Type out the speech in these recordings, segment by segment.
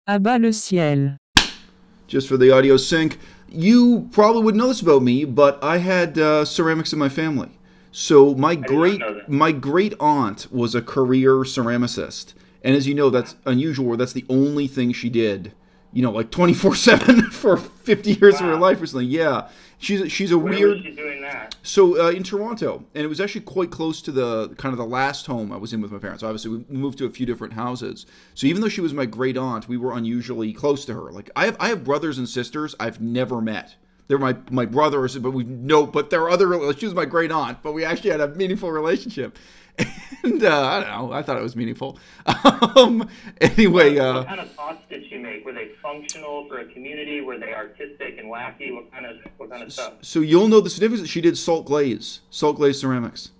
À-bas-le-ciel. Just for the audio sync, you probably wouldn't know this about me, but I had ceramics in my family. So I did not know that. my great aunt was a career ceramicist, and as you know, that's unusual. That's the only thing she did. Like 24/7 for 50 years of her Wow. life or something. Yeah, she's a Where was weird. she doing that? So in Toronto, and it was actually quite close to the kind of the last home I was in with my parents. Obviously, we moved to a few different houses. So even though she was my great aunt, we were unusually close to her. Like I have brothers and sisters I've never met. They're my brothers, but but there are other. She was my great aunt, but we actually had a meaningful relationship. And I don't know. I thought it was meaningful. Anyway, What kind of thoughts did she make? Were they functional for a community? Were they artistic and wacky? What kind of stuff? so you'll know the significance. She did salt glaze ceramics.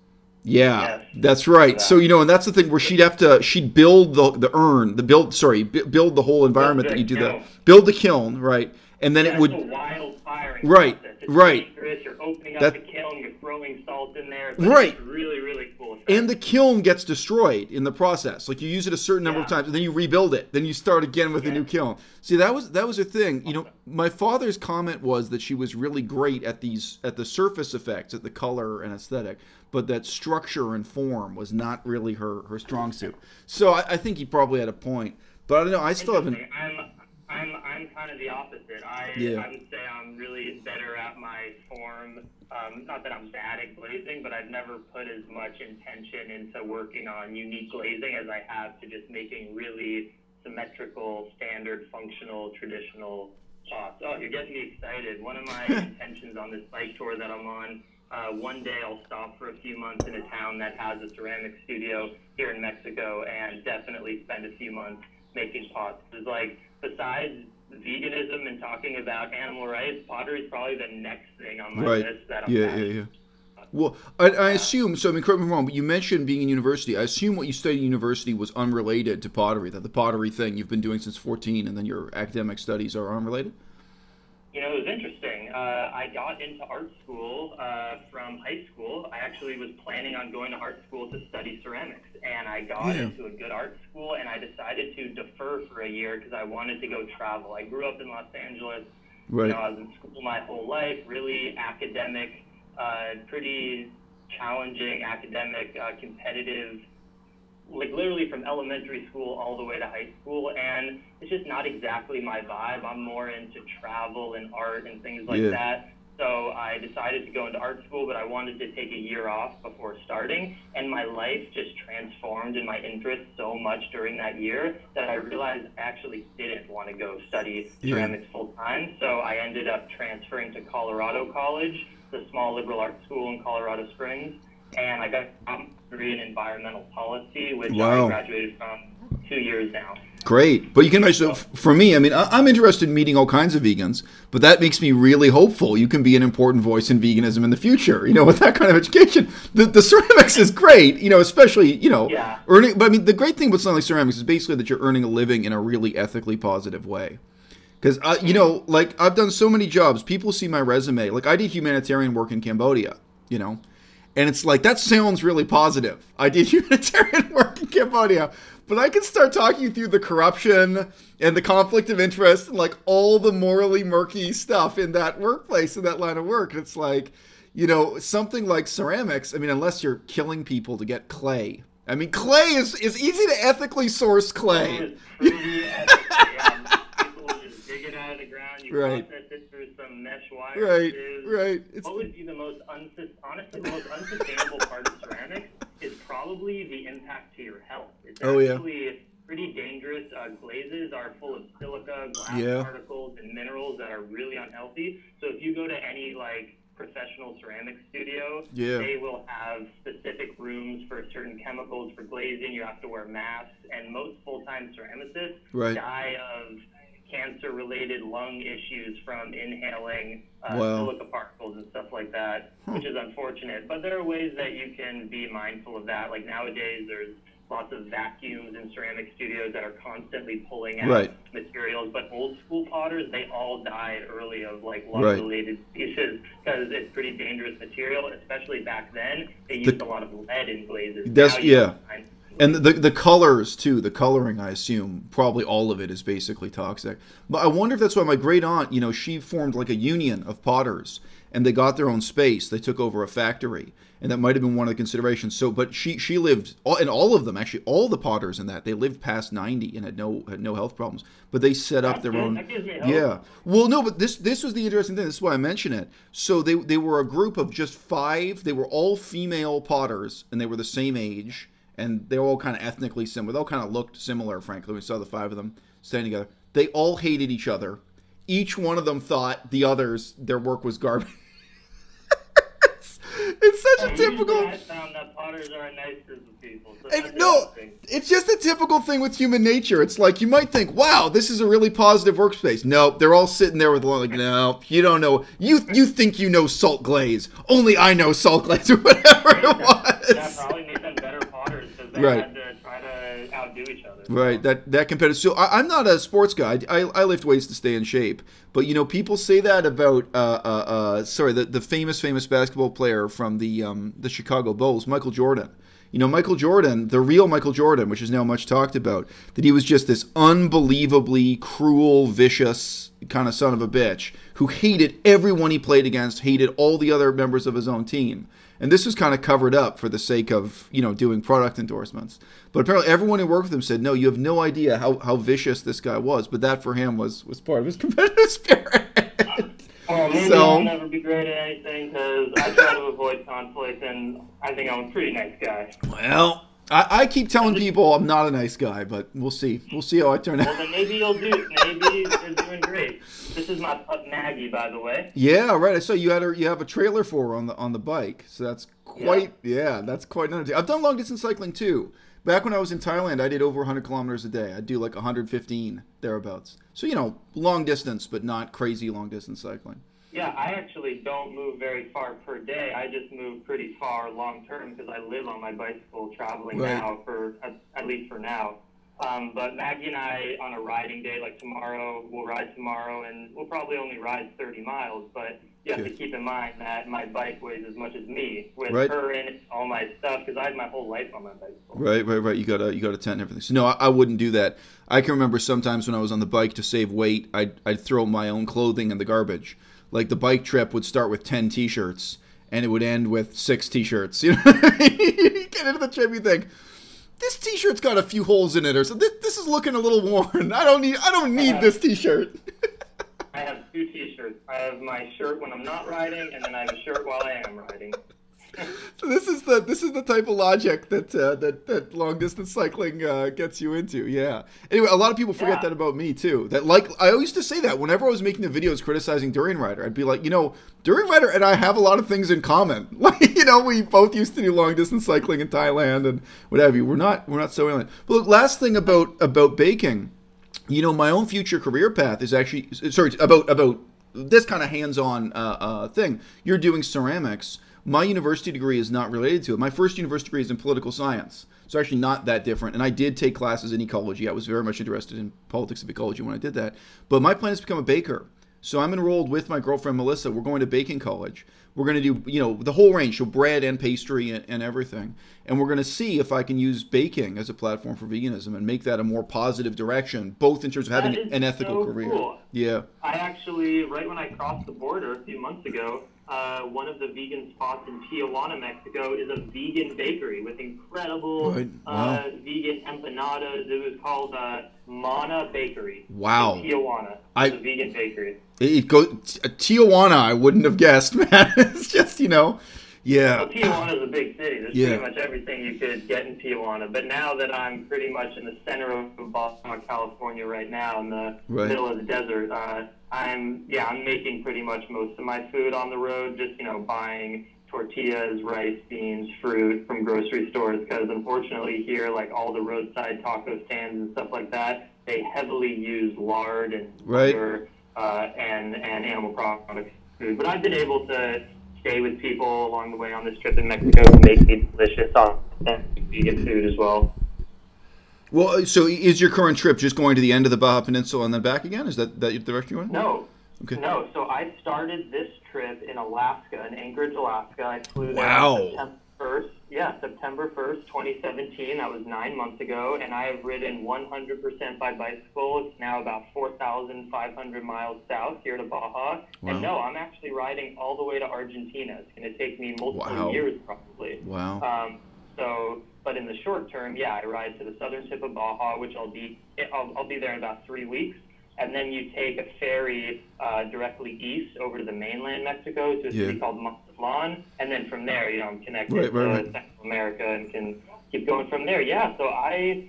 Yeah, Yes. that's For right. So that. and that's the thing where she'd build the urn, build the whole environment that you do that, Kiln. build the kiln, right, and then it That's would, a wild firing right, process. It's right, dangerous. You're opening up that, the kiln. You're throwing salt in there. But right, it's really, really cool effect. and the kiln gets destroyed in the process. Like you use it a certain number of Yeah. times, and then you rebuild it. Then you start again with a new Yeah. kiln. See, that was a thing. My father's comment was that she was really great at the surface effects, at the color and aesthetic, but that structure and form was not really her strong suit. So I think he probably had a point. But I don't know. I still haven't. Interesting. I'm kind of the opposite. Yeah. I would say I'm really better at my form. Not that I'm bad at glazing, but I've never put as much intention into working on unique glazing as I have to just making really symmetrical, standard, functional, traditional shots. Oh, you're getting me excited. One of my intentions on this bike tour that I'm on, one day I'll stop for a few months in a town that has a ceramic studio here in Mexico and definitely spend a few months making pots. It's like, besides veganism and talking about animal rights, pottery is probably the next thing on my Right. list that I'm Yeah. passionate Yeah. Yeah. Well, I assume, so I mean, correct me if I'm wrong, but you mentioned being in university. I assume what you studied in university was unrelated to pottery, that the pottery thing you've been doing since 14 and then your academic studies are unrelated? It was interesting. I got into art school from high school. I actually was planning on going to art school to study ceramics, and I got Yeah. into a good art school, and I decided to defer for a year because I wanted to go travel. I grew up in Los Angeles. Right. I was in school my whole life, really academic, pretty challenging academic, competitive, like literally from elementary school all the way to high school, and it's just not exactly my vibe. I'm more into travel and art and things like Yeah. that. So I decided to go into art school, but I wanted to take a year off before starting, and my life just transformed in my interest so much during that year that I realized I actually didn't want to go study Yeah. ceramics full time. So I ended up transferring to Colorado College, the small liberal arts school in Colorado Springs, and I got a degree in environmental policy, which Wow. I graduated from 2 years now. Great. But you can imagine, so for me, I mean, I'm interested in meeting all kinds of vegans, but that makes me really hopeful you can be an important voice in veganism in the future, with that kind of education. The ceramics is great, especially, Yeah. earning. But I mean, the great thing with something like ceramics is basically that you're earning a living in a really ethically positive way. Because, like I've done so many jobs, people see my resume. Like I did humanitarian work in Cambodia, and it's like, that sounds really positive. I did humanitarian work in Cambodia. But I can start talking you through the corruption and the conflict of interest and like all the morally murky stuff in that workplace, in that line of work. And it's like, something like ceramics, I mean, unless you're killing people to get clay. I mean, clay is easy to ethically source clay. Pretty ethically, people will just dig it out of the ground, you Right. process it through some mesh wire. Right. What would be the most honestly, the most unsustainable part of ceramics is probably the impact to your health. It's Oh, yeah. actually pretty dangerous. Glazes are full of silica, glass Yeah. particles, and minerals that are really unhealthy. So if you go to any professional ceramic studio, Yeah. they will have specific rooms for certain chemicals for glazing. You have to wear masks, and most full-time ceramicists Right. die of cancer-related lung issues from inhaling Wow. silica particles and stuff like that, which is unfortunate. But there are ways that you can be mindful of that. Like nowadays, there's lots of vacuums in ceramic studios that are constantly pulling out Right. materials. But old school potters, they all died early of Right. lung-related diseases because it's pretty dangerous material, especially back then. They used a lot of lead in glazes. That's- Now you yeah. don't find And the colors too, the coloring, I assume, probably all of it is basically toxic. But I wonder if that's why my great aunt, you know, she formed like a union of potters, and they got their own space. They took over a factory, and that might have been one of the considerations. So, but she lived, and all of them actually, all the potters in that, they lived past 90 and had no health problems. But they set up their own. That gives me hope. Yeah. Well, no, but this was the interesting thing. This is why I mention it. So they were a group of just 5. They were all female potters, and they were the same age. And they were all kind of ethnically similar. They all kind of looked similar, frankly. We saw the 5 of them standing together. They all hated each other. Each one of them thought the others, their work was garbage. It's such a typical... I found that potters are a nice group of people. So no, it's just a typical thing with human nature. It's like, you might think, wow, this is a really positive workspace. No, they're all sitting there with like, no, you don't know. You think you know salt glaze. Only I know salt glaze, or whatever it was. That probably made them better potters because they had to try to outdo each other. Right, that competitive. So I'm not a sports guy. I lift weights to stay in shape. But, you know, people say that about, the famous basketball player from the Chicago Bulls, Michael Jordan. You know, Michael Jordan, the real Michael Jordan, which is now much talked about, that he was just this unbelievably cruel, vicious kind of son of a bitch who hated everyone he played against, hated all the other members of his own team. And this was kind of covered up for the sake of, you know, doing product endorsements. But apparently everyone who worked with him said, no, you have no idea how vicious this guy was. But that for him was part of his competitive spirit. Maybe I'll never be great at anything because I try to avoid conflict, and I think I'm a pretty nice guy. Well, I keep telling people I'm not a nice guy, but we'll see. We'll see how I turn out. Well, then maybe you'll do. Maybe you're doing great. This is my pup Maggie, by the way. Yeah, right. I saw you have a trailer for her on the bike, so that's quite that's quite an. I've done long distance cycling too. Back when I was in Thailand, I did over 100 kilometers a day. I'd do like 115 thereabouts. So, you know, long distance, but not crazy long distance cycling. Yeah, I actually don't move very far per day. I just move pretty far long term because I live on my bicycle traveling now at least for now. But Maggie and I, on a riding day like tomorrow, we'll ride tomorrow, and we'll probably only ride 30 miles. But you have to keep in mind that my bike weighs as much as me with her in it, all my stuff, because I have my whole life on my bicycle. Right. You got a tent and everything. So no, I wouldn't do that. I can remember sometimes when I was on the bike to save weight, I'd throw my own clothing in the garbage. Like the bike trip would start with 10 T-shirts, and it would end with 6 T-shirts. You know what I mean? You get into the trip, you think, this T-shirt's got a few holes in it, or so this is looking a little worn. I don't need this T-shirt. I have 2 T-shirts. I have my shirt when I'm not riding, and then I have a shirt while I am riding. So this is the type of logic that long distance cycling gets you into. Yeah. Anyway, a lot of people forget that about me too. That I used to say that whenever I was making the videos criticizing Durianrider, I'd be like, you know, Durianrider and I have a lot of things in common. Like, you know, we both used to do long distance cycling in Thailand and what have you. We're not so alien. But look, last thing about baking, you know, my own future career path is actually about this kind of hands-on thing. You're doing ceramics. My university degree is not related to it. My first university degree is in political science. So actually not that different. And I did take classes in ecology. I was very much interested in politics of ecology when I did that. But my plan is to become a baker. So I'm enrolled with my girlfriend, Melissa. We're going to baking college. We're going to do, you know, the whole range, so bread and pastry and everything. And we're going to see if I can use baking as a platform for veganism and make that a more positive direction, both in terms of having an ethical career. Cool. Yeah. I actually, right when I crossed the border a few months ago, one of the vegan spots in Tijuana, Mexico, is a vegan bakery with incredible vegan empanadas. It was called Mana Bakery. Wow. In Tijuana. It's a vegan bakery. Tijuana, I wouldn't have guessed, man. It's just, you know, yeah. Well, Tijuana is a big city. There's pretty much everything you could get in Tijuana. But now that I'm pretty much in the center of Boston, California right now, in the middle of the desert, I'm making pretty much most of my food on the road, just, you know, buying tortillas, rice, beans, fruit from grocery stores, because unfortunately here, like all the roadside taco stands and stuff like that, they heavily use lard and butter and animal products food. But I've been able to stay with people along the way on this trip in Mexico who make me delicious, authentic vegan food as well. Well, so is your current trip just going to the end of the Baja Peninsula and then back again? Is that the direction you're going? No. Okay. No, so I started this trip in Alaska, in Anchorage, Alaska. I flew there on September 1st, Yeah, September 1st, 2017. That was 9 months ago, and I have ridden 100% by bicycle. It's now about 4,500 miles south here to Baja. And Wow. no, I'm actually riding all the way to Argentina. It's going to take me multiple Wow. years probably. Wow. But in the short term, yeah, I ride to the southern tip of Baja, which I'll be there in about 3 weeks. And then you take a ferry directly east over to the mainland Mexico to a Yeah. city called Mazatlan, and then from there, I'm connected Right. Right. to Right. Central America and can keep going from there. Yeah, so I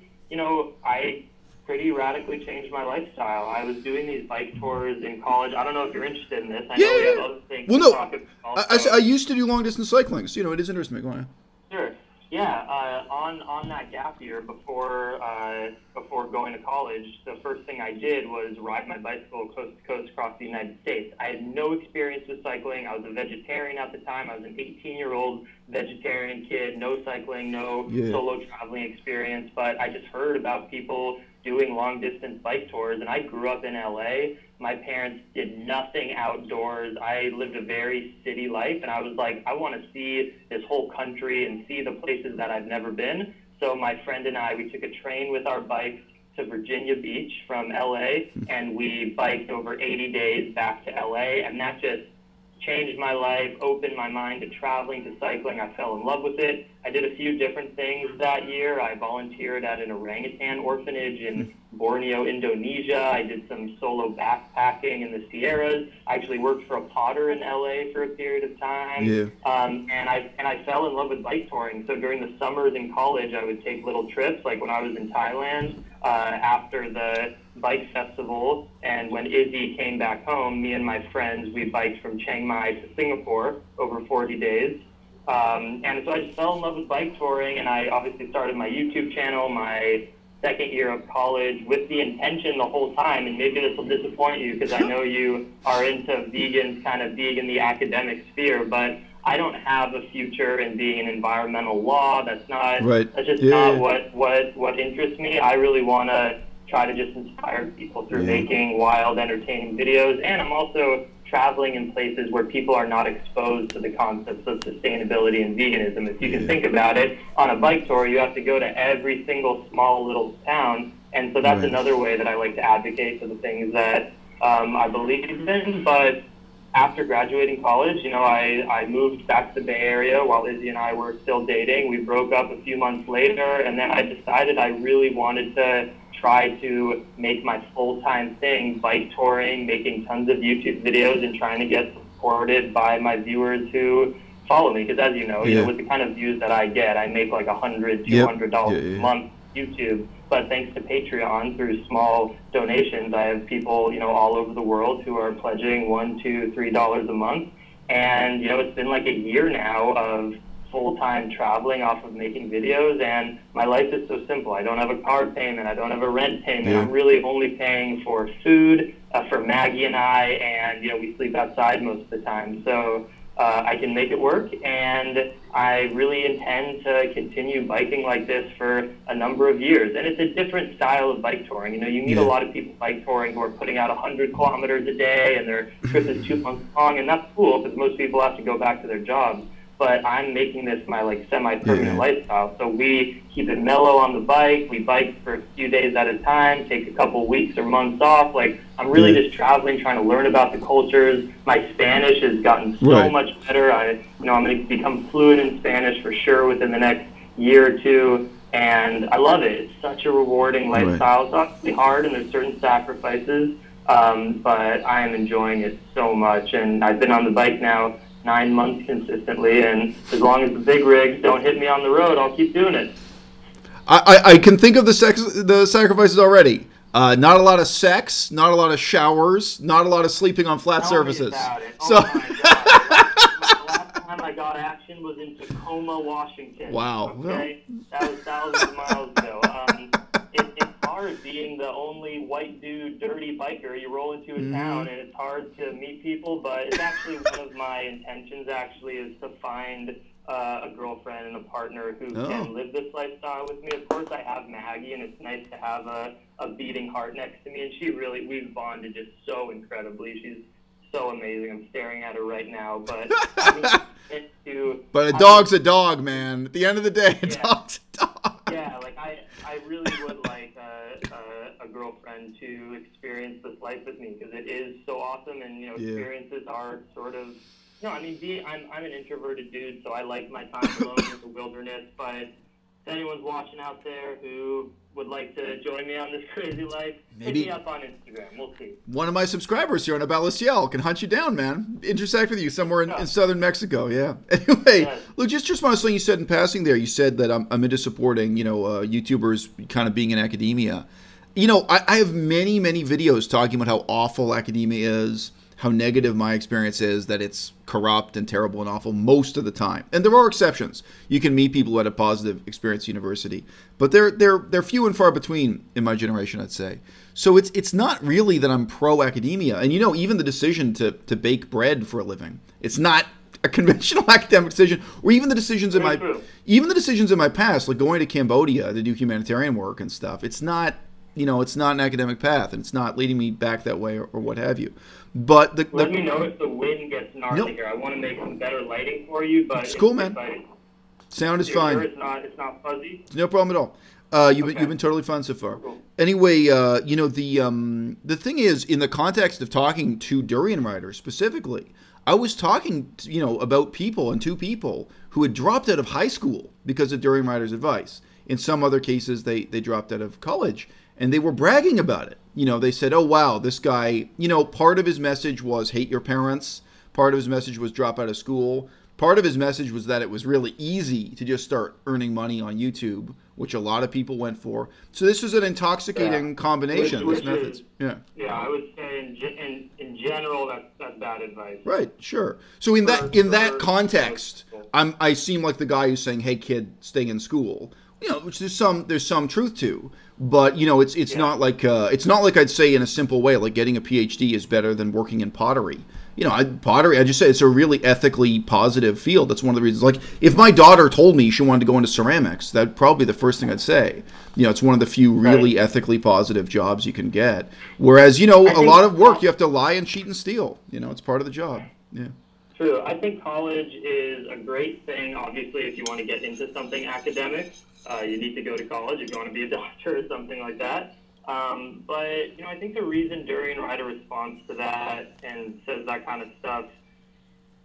pretty radically changed my lifestyle. I was doing these bike tours in college. I don't know if you're interested in this. I know we have Yeah. other things Well, to no. talk about I also. used to do long distance cycling, so it is interesting. Go on. Sure. Yeah. On that gap year before going to college, the first thing I did was ride my bicycle coast to coast across the United States. I had no experience with cycling. I was a vegetarian at the time. I was an 18-year-old vegetarian kid, no cycling, no solo traveling experience. But I just heard about people doing long distance bike tours, and I grew up in LA. My parents did nothing outdoors. I lived a very city life, and I was like, I want to see this whole country and see the places that I've never been. So my friend and I, we took a train with our bikes to Virginia Beach from LA, and we biked over 80 days back to LA, and that just changed my life, opened my mind to traveling, to cycling. I fell in love with it. I did a few different things that year. I volunteered at an orangutan orphanage in Borneo, Indonesia. I did some solo backpacking in the Sierras. I actually worked for a potter in LA for a period of time. Yeah. And I fell in love with bike touring. So during the summers in college, I would take little trips, like when I was in Thailand, after the bike festival, and when Izzy came back home, me and my friends, we biked from Chiang Mai to Singapore over 40 days. And so I just fell in love with bike touring, and I obviously started my YouTube channel my second year of college with the intention the whole time, and maybe this will disappoint you because I know you are into vegans kind of being in the academic sphere, but I don't have a future in being an environmental law. That's not, that's just not what interests me. I really want to try to just inspire people through making wild, entertaining videos. And I'm also traveling in places where people are not exposed to the concepts of sustainability and veganism. If you can think about it, on a bike tour, you have to go to every single small little town. And so that's another way that I like to advocate for the things that I believe in. But after graduating college, I moved back to the Bay Area while Izzy and I were still dating. We broke up a few months later, and then I decided I really wanted to try to make my full-time thing bike touring, making tons of YouTube videos, and trying to get supported by my viewers who follow me. Because as you know, with the kind of views that I get, I make like $100, $200 a month YouTube. But thanks to Patreon, through small donations, I have people, all over the world who are pledging $1, $2, $3 a month. And, it's been like a year now of full-time traveling off of making videos, and my life is so simple. I don't have a car payment. I don't have a rent payment. I'm really only paying for food for Maggie and I, and, we sleep outside most of the time. So I can make it work, and I really intend to continue biking like this for a number of years. And it's a different style of bike touring. You meet a lot of people bike touring who are putting out 100 kilometers a day, and their trip is 2 months long, and that's cool because most people have to go back to their jobs. But I'm making this my semi-permanent lifestyle. So we keep it mellow on the bike. We bike for a few days at a time, take a couple weeks or months off. I'm really just traveling, trying to learn about the cultures. My Spanish has gotten so much better. I'm going to become fluent in Spanish for sure within the next year or two. And I love it. It's such a rewarding lifestyle. It's obviously hard, and there's certain sacrifices. But I am enjoying it so much. And I've been on the bike now 9 months consistently, and as long as the big rigs don't hit me on the road, I'll keep doing it. I can think of the sacrifices already. Not a lot of sex, not a lot of showers, not a lot of sleeping on flat surfaces. Oh my God. The last time I got action was in Tacoma, Washington. Wow. Okay? That was thousands of miles ago. It's hard being the only white dude, dirty biker. You roll into a town, and it's hard to meet people, but it's actually one of my intentions, is to find a girlfriend and a partner who can live this lifestyle with me. Of course, I have Maggie, and it's nice to have a beating heart next to me, and we've bonded just so incredibly. She's so amazing. I'm staring at her right now, but I think but a dog's a dog, man. At the end of the day, a dog's a dog. Yeah, like I really would like a girlfriend to experience this life with me, because it is so awesome, and experiences are sort of. No, I mean, I'm an introverted dude, so I like my time alone in the wilderness. But if anyone's watching out there who would like to join me on this crazy life, maybe hit me up on Instagram. We'll see. One of my subscribers here on à-bas-le-ciel can hunt you down, man. Intersect with you somewhere in southern Mexico. Yeah. Anyway, look, just respond to something you said in passing there. You said that I'm into supporting, YouTubers kind of being in academia. I have many, many videos talking about how awful academia is, how negative my experience is, that it's corrupt and terrible and awful most of the time. And there are exceptions. You can meet people who had a positive experience at university, but they're few and far between in my generation, I'd say. So it's not really that I'm pro academia. And even the decision to bake bread for a living, it's not a conventional academic decision, or even the decisions in my past, like going to Cambodia to do humanitarian work and stuff. It's not it's not an academic path, and it's not leading me back that way or what have you. But let me know if the wind gets gnarly here. I want to make some better lighting for you, but it's cool, man. Sound is fine. Sure it's not fuzzy. No problem at all. You've been totally fun so far. Cool. Anyway, the thing is, in the context of talking to Durianrider specifically, I was talking about people and two people who had dropped out of high school because of Durianrider's advice. In some other cases, they dropped out of college. And they were bragging about it. They said, oh, wow, this guy, part of his message was hate your parents. Part of his message was drop out of school. Part of his message was that it was really easy to just start earning money on YouTube, which a lot of people went for. So this was an intoxicating combination of these methods. Yeah, I would say in general, that's bad advice. Right, sure. So in that context, I seem like the guy who's saying, hey, kid, stay in school. Which there's some truth to, but it's not like I'd say in a simple way, like getting a PhD is better than working in pottery. Pottery, I just say it's a really ethically positive field. That's one of the reasons. Like, if my daughter told me she wanted to go into ceramics, that'd probably be the first thing I'd say. It's one of the few really ethically positive jobs you can get. Whereas, a lot of work you have to lie and cheat and steal. It's part of the job. Yeah. True. I think college is a great thing, obviously, if you want to get into something academic. You need to go to college if you want to be a doctor or something like that. But, I think the reason Durianrider responds to that and says that kind of stuff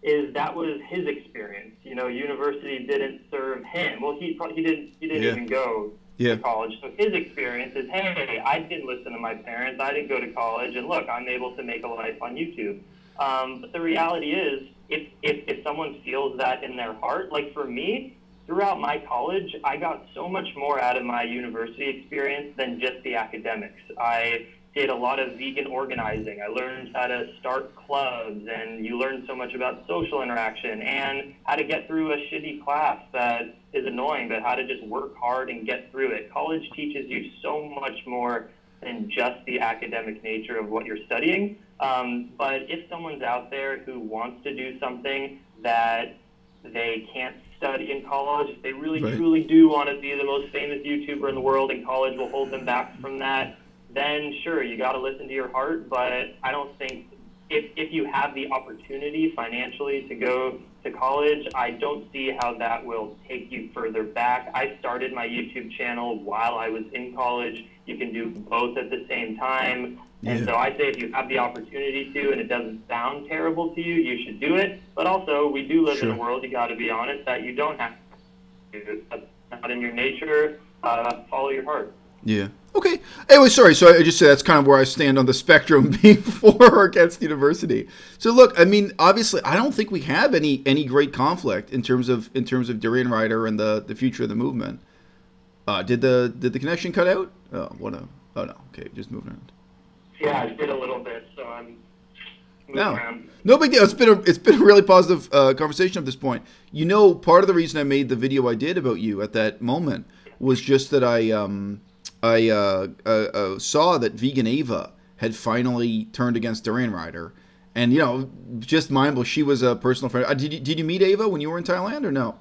is that was his experience. University didn't serve him. Well, he didn't even go to college. So his experience is, hey, I didn't listen to my parents. I didn't go to college. And look, I'm able to make a life on YouTube. But the reality is, if someone feels that in their heart, like for me, throughout my college, I got so much more out of my university experience than just the academics. I did a lot of vegan organizing. I learned how to start clubs, and you learn so much about social interaction and how to get through a shitty class that is annoying, but how to just work hard and get through it. College teaches you so much more than just the academic nature of what you're studying. But if someone's out there who wants to do something that they can't study in college, if they really truly do want to be the most famous YouTuber in the world and college will hold them back from that, then sure, you got to listen to your heart. But I don't think if you have the opportunity financially to go to college, I don't see how that will take you further back. I started my YouTube channel while I was in college. You can do both at the same time. And so I say if you have the opportunity to and it doesn't sound terrible to you, you should do it. But also, we do live in a world, you got to be honest, that you don't have to do it. That's not in your nature. Follow your heart. Yeah. Okay. Anyway, sorry. So I just said that's kind of where I stand on the spectrum, being for or against university. So look, I mean, obviously, I don't think we have any great conflict in terms of Durianrider and the future of the movement. Did the connection cut out? Oh no. Okay, just moving around. Yeah, I did a little bit, so I'm moving around. No big deal. It's been a really positive conversation at this point. Part of the reason I made the video I did about you at that moment was just that I saw that Vegan Ava had finally turned against Durianrider, and just mindful. She was a personal friend. Did you meet Ava when you were in Thailand or no?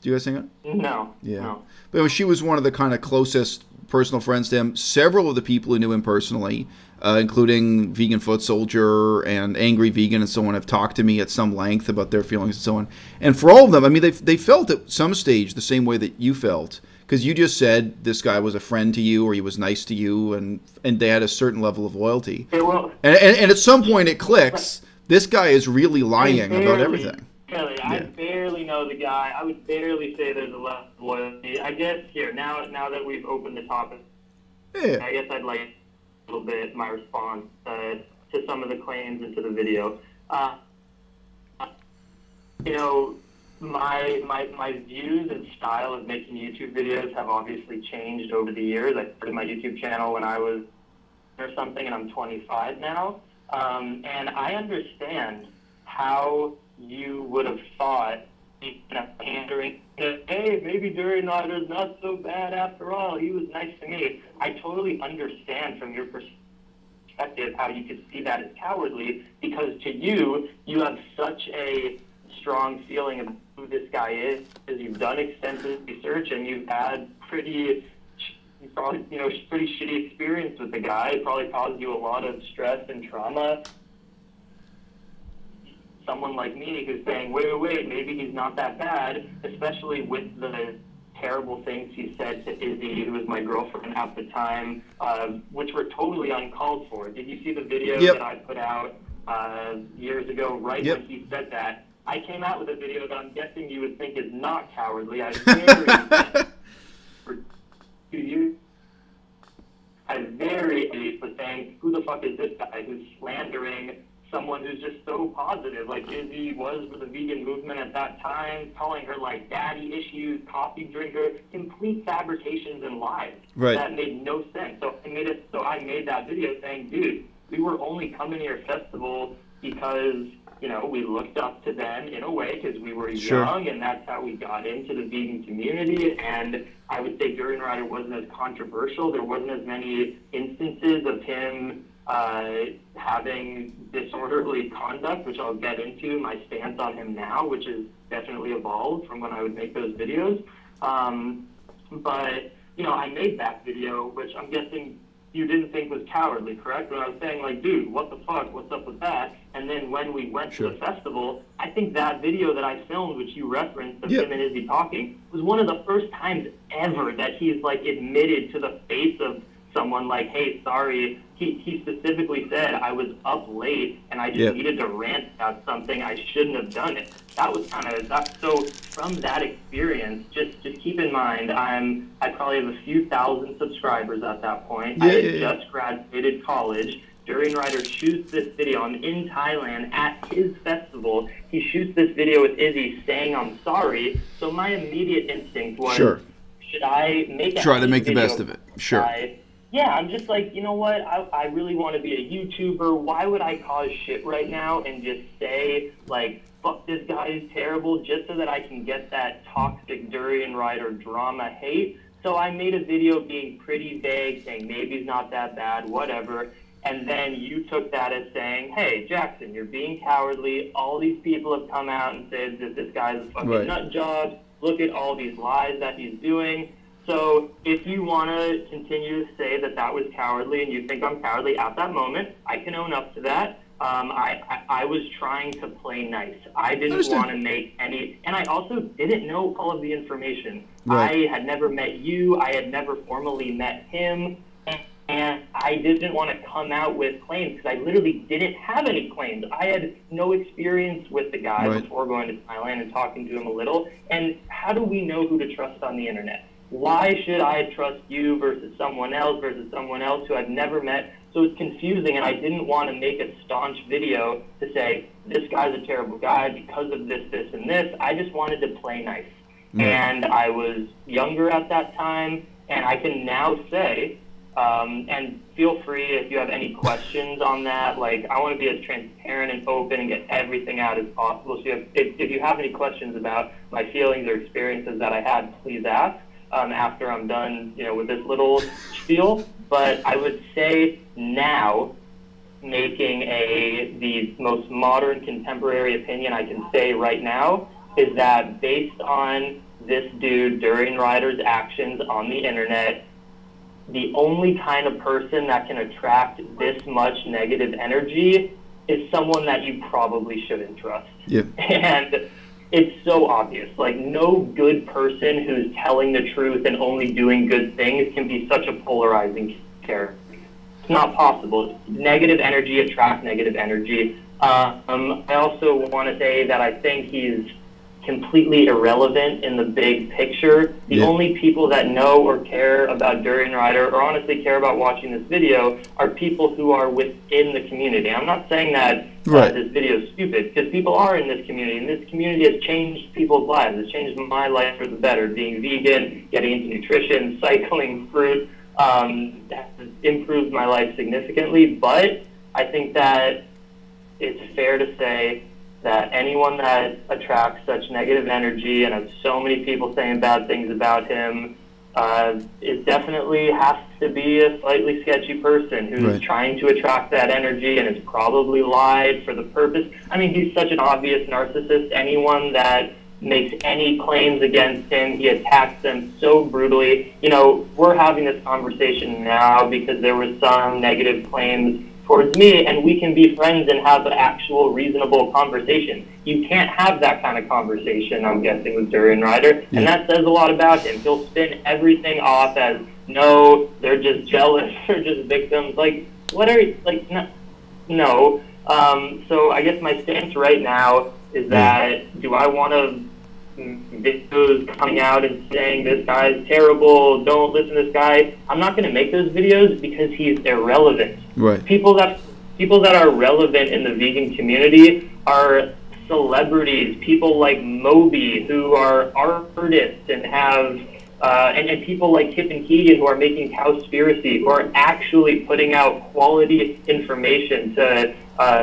Do you guys hang out? No. Yeah. No. But she was one of the kind of closest personal friends to him. Several of the people who knew him personally, including Vegan Foot Soldier and Angry Vegan and so on, have talked to me at some length about their feelings and so on. And for all of them, I mean, they felt at some stage the same way that you felt, because you just said this guy was a friend to you or he was nice to you, and they had a certain level of loyalty. And at some point it clicks. This guy is really lying about everything. Really, I barely know the guy. I would barely say there's a level of loyalty. I guess here, now that we've opened the topic, I guess I'd like a little bit my response to some of the claims and to the video. You know, my views and style of making YouTube videos have obviously changed over the years. I started my YouTube channel when I was or something, and I'm 25 now. And I understand how you would have thought, pandering, hey, maybe Durianrider's not so bad after all. He was nice to me. I totally understand from your perspective how you could see that as cowardly, because to you, you have such a strong feeling of who this guy is, because you've done extensive research and you've had pretty shitty experience with the guy. It probably caused you a lot of stress and trauma. Someone like me who's saying, wait, maybe he's not that bad, especially with the terrible things he said to Izzy, who was my girlfriend at the time, which were totally uncalled for. Did you see the video that I put out years ago, right when he said that? I came out with a video that I'm guessing you would think is not cowardly. I very was saying, who the fuck is this guy who's slandering someone who's just so positive, like Izzy was with the vegan movement at that time, calling her like daddy issues, coffee drinker, complete fabrications and lies. Right. That made no sense. So I made that video saying, dude, we were only coming to your festival because, you know, we looked up to them in a way because we were young, and that's how we got into the vegan community. And I would say Durianrider wasn't as controversial. There wasn't as many instances of him having disorderly conduct, which I'll get into my stance on him now, which has definitely evolved from when I would make those videos. But, you know, I made that video, which I'm guessing you didn't think was cowardly, correct? When I was saying, like, dude, what the fuck, what's up with that? And then when we went to the festival, I think that video that I filmed, which you referenced, of him and Izzy talking, was one of the first times ever that he's, like, admitted to the face of someone, like, hey, sorry. He specifically said, I was up late and I just needed to rant about something. I shouldn't have done it. That was kind of that. So from that experience, just keep in mind, I probably have a few thousand subscribers at that point. I had just graduated college. Durianrider shoots this video. I'm in Thailand at his festival. He shoots this video with Izzy saying, I'm sorry. So my immediate instinct was, should I try to make the best of it? Sure. Yeah, I'm just like, you know what, I really want to be a YouTuber. Why would I cause shit right now and just say, like, fuck, this guy is terrible, just so that I can get that toxic Durianrider drama hate? So I made a video being pretty vague, saying maybe he's not that bad, whatever. And then you took that as saying, hey, Jackson, you're being cowardly. All these people have come out and said that this guy's a fucking nut job. Look at all these lies that he's doing. So if you want to continue to say that that was cowardly and you think I'm cowardly at that moment, I can own up to that. I was trying to play nice. I didn't want to make any, and I also didn't know all of the information. I had never met you. I had never formally met him. And I didn't want to come out with claims because I literally didn't have any claims. I had no experience with the guy before going to Thailand and talking to him a little. And how do we know who to trust on the internet? Why should I trust you versus someone else who I've never met? So it's confusing, and I didn't want to make a staunch video to say, this guy's a terrible guy because of this, this, and this. I just wanted to play nice. And I was younger at that time, and I can now say, and feel free if you have any questions on that. Like, I want to be as transparent and open and get everything out as possible. So if you have any questions about my feelings or experiences that I had, please ask. After I'm done, you know, with this little spiel. But I would say now, making the most modern contemporary opinion I can say right now is that based on this dude Durianrider's actions on the internet, the only kind of person that can attract this much negative energy is someone that you probably shouldn't trust. Yeah. And it's so obvious. Like, no good person who's telling the truth and only doing good things can be such a polarizing character. It's not possible. Negative energy attracts negative energy. I also want to say that I think he's completely irrelevant in the big picture. The only people that know or care about Durianrider, or honestly care about watching this video, are people who are within the community. I'm not saying that this video is stupid, because people are in this community, and this community has changed people's lives. It's changed my life for the better. Being vegan, getting into nutrition, cycling, fruit, has improved my life significantly. But I think that it's fair to say that anyone that attracts such negative energy and has so many people saying bad things about him is definitely has to be a slightly sketchy person who's trying to attract that energy and has probably lied for the purpose. I mean, he's such an obvious narcissist. Anyone that makes any claims against him, he attacks them so brutally. You know, we're having this conversation now because there was some negative claims towards me, and we can be friends and have an actual reasonable conversation. You can't have that kind of conversation, I'm guessing, with Durianrider, and that says a lot about him. He'll spin everything off as, no, they're just jealous, they're just victims. Like, what are you, like, no. So I guess my stance right now is that, do I want to videos coming out and saying this guy's terrible, don't listen to this guy? I'm not going to make those videos because he's irrelevant. People that are relevant in the vegan community are celebrities, people like Moby, who are artists and have and people like Kip and Keegan, who are making Cowspiracy, who are actually putting out quality information to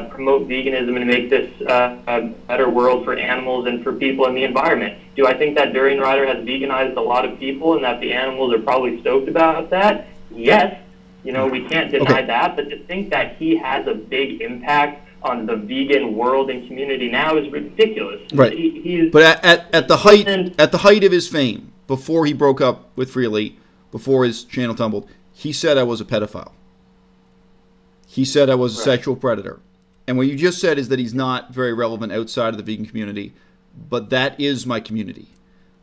promote veganism and make this a better world for animals and for people and the environment. Do I think that Durianrider has veganized a lot of people and that the animals are probably stoked about that? Yes. You know, we can't deny that, but to think that he has a big impact on the vegan world and community now is ridiculous. But at the height of his fame, before he broke up with Freely, before his channel tumbled, he said I was a pedophile. He said I was a sexual predator. And what you just said is that he's not very relevant outside of the vegan community, but that is my community.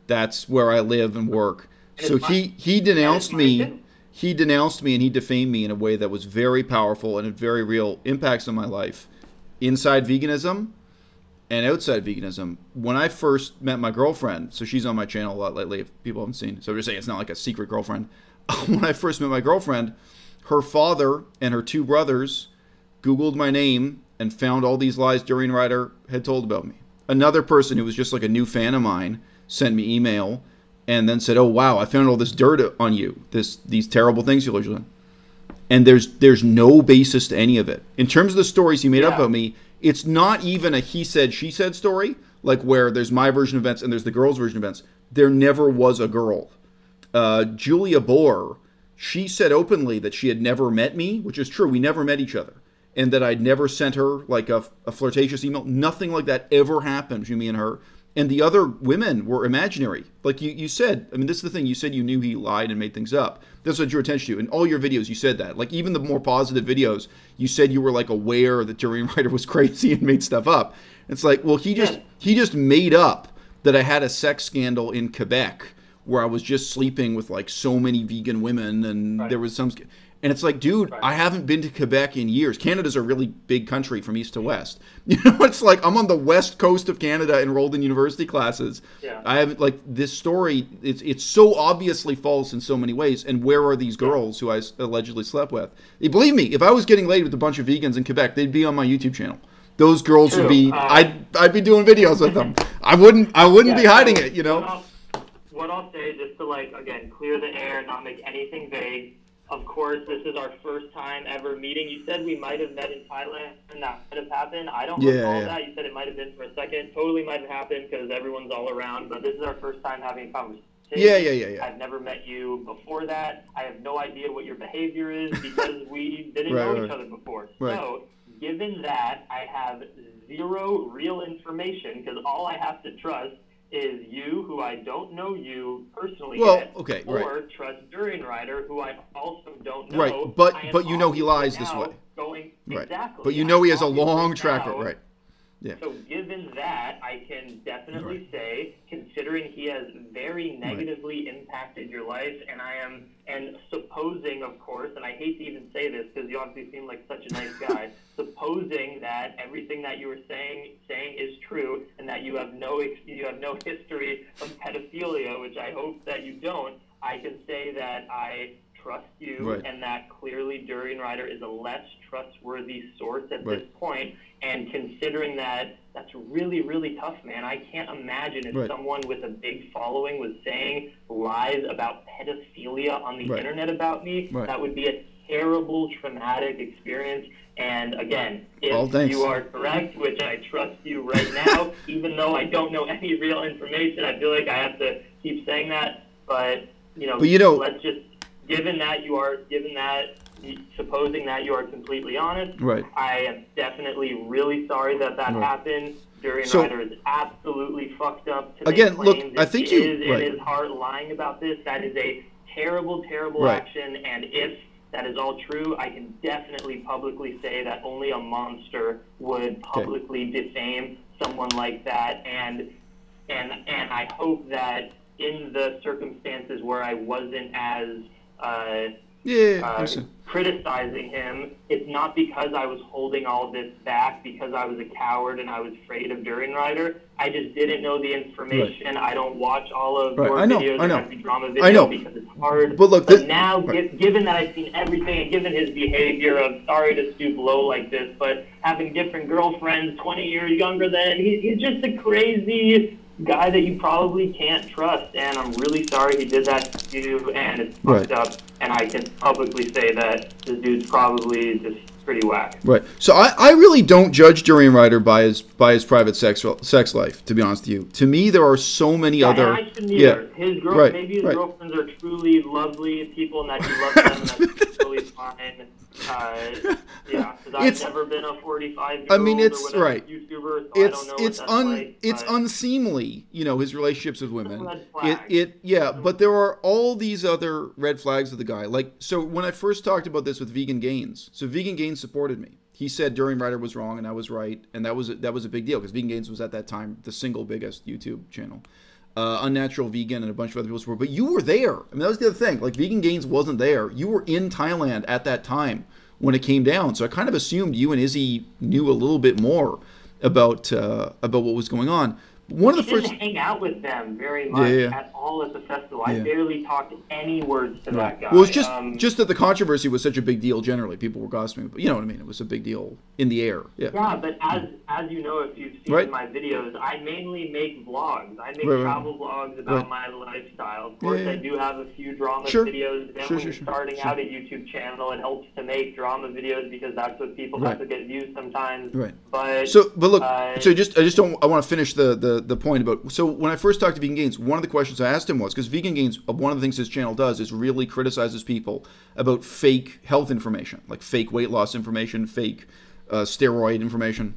That's where I live and work. So he denounced me. He denounced me and he defamed me in a way that was very powerful and had very real impacts on my life, inside veganism and outside veganism. When I first met my girlfriend, so she's on my channel a lot lately, if people haven't seen, so I'm just saying it's not like a secret girlfriend. When I first met my girlfriend, her father and her two brothers Googled my name and found all these lies Durianrider had told about me. Another person who was just like a new fan of mine sent me email and then said, oh, wow, I found all this dirt on you, these terrible things you're doing. And there's no basis to any of it. In terms of the stories he made up about me, it's not even a he said, she said story, like where there's my version of events and there's the girl's version of events. There never was a girl. Julia Bohr, she said openly that she had never met me, which is true. We never met each other. And that I'd never sent her like a flirtatious email. Nothing like that ever happened between me and her. And the other women were imaginary. Like you said, I mean, this is the thing. You said you knew he lied and made things up. That's what drew attention to. In all your videos, you said that. Like even the more positive videos, you said you were like aware that Durianrider was crazy and made stuff up. It's like, well, he just made up that I had a sex scandal in Quebec where I was just sleeping with like so many vegan women and there was some... And it's like, dude, I haven't been to Quebec in years. Canada's a really big country from east to west. You know, it's like I'm on the west coast of Canada enrolled in university classes. I haven't, like, this story, it's so obviously false in so many ways. And where are these girls who I allegedly slept with? Believe me, if I was getting laid with a bunch of vegans in Quebec, they'd be on my YouTube channel. Those girls would be, I'd be doing videos with them. I wouldn't be hiding it, you know? What I'll say, just to, like, again, clear the air, not make anything vague. Of course, this is our first time ever meeting. You said we might have met in Thailand, and that might have happened. I don't recall that. You said it might have been for a second. Totally might have happened because everyone's all around. But this is our first time having a conversation. Yeah. I've never met you before that. I have no idea what your behavior is because we didn't know each other before. So, given that, I have zero real information because all I have to trust is you, who I don't know you personally Well, yet, okay, or right. trust Durianrider, who I also don't know. Right, but you know he lies this way. Right. Exactly. But you know he has a Obviously long track now, record, right? Yeah. So given that, I can definitely say, considering he has very negatively impacted your life, and supposing, of course, and I hate to even say this because you obviously seem like such a nice guy, supposing that everything that you were saying is true, and that you have no history of pedophilia, which I hope that you don't, I can say that I trust you, and that clearly Durianrider is a less trustworthy source at this point. And considering that, that's really, really tough, man. I can't imagine if someone with a big following was saying lies about pedophilia on the internet about me. That would be a terrible, traumatic experience. And again, if you are correct, which I trust you right now, even though I don't know any real information, I feel like I have to keep saying that. But let's just, supposing that you are completely honest, I am definitely really sorry that happened. Durianrider is absolutely fucked up. To again, look, I think you in his heart lying about this. That is a terrible, terrible action. And if that is all true, I can definitely publicly say that only a monster would publicly defame someone like that. And I hope that in the circumstances where I wasn't as criticizing him, it's not because I was holding all this back because I was a coward and I was afraid of Durianrider. I just didn't know the information. I don't watch all of your videos and every drama video because it's hard. But look, now, given that I've seen everything and given his behavior of sorry to stoop low like this, but having different girlfriends 20 years younger than, he's just a crazy guy that you probably can't trust, and I'm really sorry he did that to you, and it's fucked up, and I can publicly say that this dude's probably just pretty whack. Right. So I really don't judge Durianrider by his private sex life, to be honest with you. To me, there are so many other... His maybe his girlfriends are truly lovely people, and that he loves them, and that's totally fine. Because I've never been a 45-year-old I mean, it's YouTuber, so I don't know what that's like. It's unseemly, his relationships with women. But there are all these other red flags of the guy. Like, so when I first talked about this with Vegan Gains, so Vegan Gains supported me. He said Durianrider was wrong and I was right, and that was a big deal because Vegan Gains was at that time the single biggest YouTube channel. Unnatural Vegan and a bunch of other people support. But you were there. I mean, that was the other thing. Like, Vegan Gains wasn't there. You were in Thailand at that time when it came down. So I kind of assumed you and Izzy knew a little bit more about what was going on. One of the first... didn't hang out with them very much at all at the festival. I barely talked any words to that guy. Well, it's just that the controversy was such a big deal generally. People were gossiping, but you know what I mean? It was a big deal in the air. Yeah, but as you know, if you've seen my videos, I mainly make vlogs. I make travel vlogs about my lifestyle. Of course, I do have a few drama videos. And when you're starting out a YouTube channel, it helps to make drama videos because that's what people have to get views sometimes. But look, I want to finish the point about, so when I first talked to Vegan Gains, one of the questions I asked him was, because Vegan Gains, one of the things his channel does is really criticizes people about fake health information, like fake weight loss information, fake steroid information.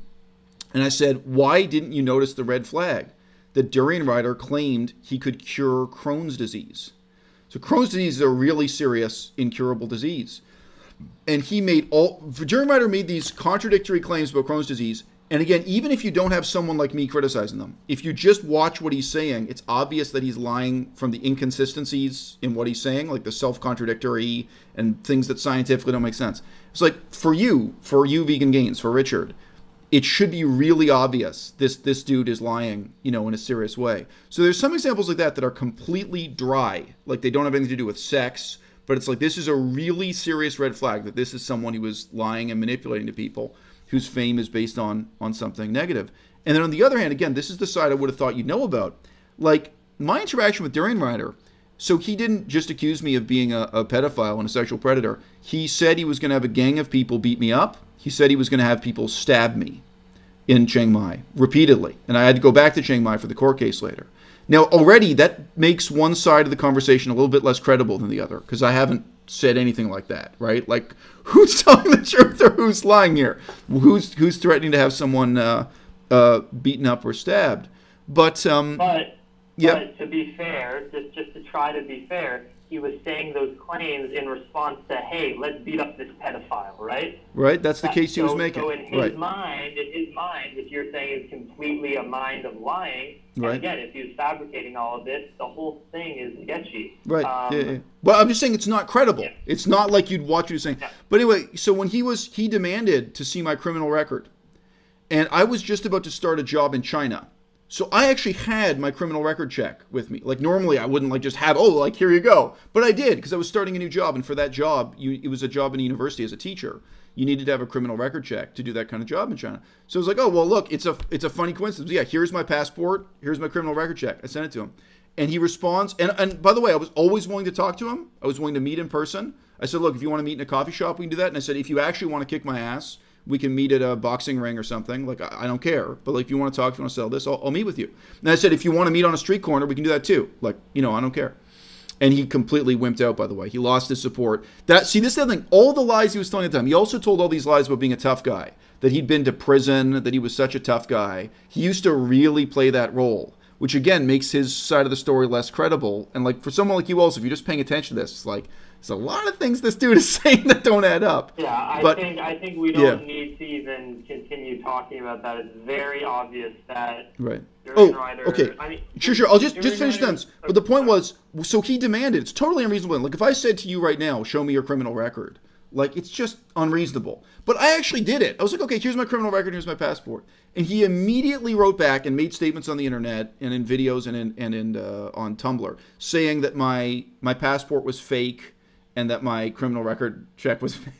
And I said, why didn't you notice the red flag that Durianrider claimed he could cure Crohn's disease? So Crohn's disease is a really serious, incurable disease. And Durianrider made these contradictory claims about Crohn's disease. And again, even if you don't have someone like me criticizing them, if you just watch what he's saying, it's obvious that he's lying from the inconsistencies in what he's saying, like the self-contradictory and things that scientifically don't make sense. It's like, for you, Vegan Gains, for Richard, it should be really obvious this dude is lying, in a serious way. So there's some examples like that are completely dry, like they don't have anything to do with sex, but it's like this is a really serious red flag that this is someone who is lying and manipulating to people, whose fame is based on something negative. And then on the other hand, again, this is the side I would have thought you'd know about. Like, my interaction with Durianrider, so he didn't just accuse me of being a pedophile and a sexual predator. He said he was going to have a gang of people beat me up. He said he was going to have people stab me in Chiang Mai repeatedly. And I had to go back to Chiang Mai for the court case later. Now, already, that makes one side of the conversation a little bit less credible than the other, because I haven't said anything like that, right? Like, who's telling the truth or who's lying here? Who's threatening to have someone beaten up or stabbed? But But to be fair, just to try to be fair, he was saying those claims in response to, hey, let's beat up this pedophile, right? Right. That's the case he was making. So in his mind, which you're saying is completely a mind of lying, and again, if he was fabricating all of this, the whole thing is sketchy. Right. Well, I'm just saying it's not credible. It's not like you'd watch you saying. But anyway, so when he demanded to see my criminal record, and I was just about to start a job in China. So I actually had my criminal record check with me. Like normally I wouldn't like just have, oh, like here you go. But I did because I was starting a new job. And for that job, it was a job in a university as a teacher. You needed to have a criminal record check to do that kind of job in China. So I was like, oh, well, look, it's a funny coincidence. Yeah, here's my passport. Here's my criminal record check. I sent it to him. And he responds. And by the way, I was always willing to talk to him. I was willing to meet in person. I said, look, if you want to meet in a coffee shop, we can do that. And I said, if you actually want to kick my ass, we can meet at a boxing ring or something. Like, I don't care. But, like, if you want to talk, if you want to sell this, I'll meet with you. And I said, if you want to meet on a street corner, we can do that too. Like, I don't care. And he completely wimped out, by the way. He lost his support. See, this is the other thing. All the lies he was telling at the time. He also told all these lies about being a tough guy. That he'd been to prison, that he was such a tough guy. He used to really play that role, which, again, makes his side of the story less credible. And, like, for someone like you also, if you're just paying attention to this, it's like, there's a lot of things this dude is saying that don't add up. Yeah, I think we don't need to even continue talking about that. It's very obvious that Durianrider, okay. I mean, sure. I'll just finish this. But the point was, so he demanded. It's totally unreasonable. Like if I said to you right now, show me your criminal record, like it's just unreasonable. But I actually did it. I was like, okay, here's my criminal record, here's my passport, and he immediately wrote back and made statements on the internet and in videos and on Tumblr saying that my passport was fake. And that my criminal record check was fake.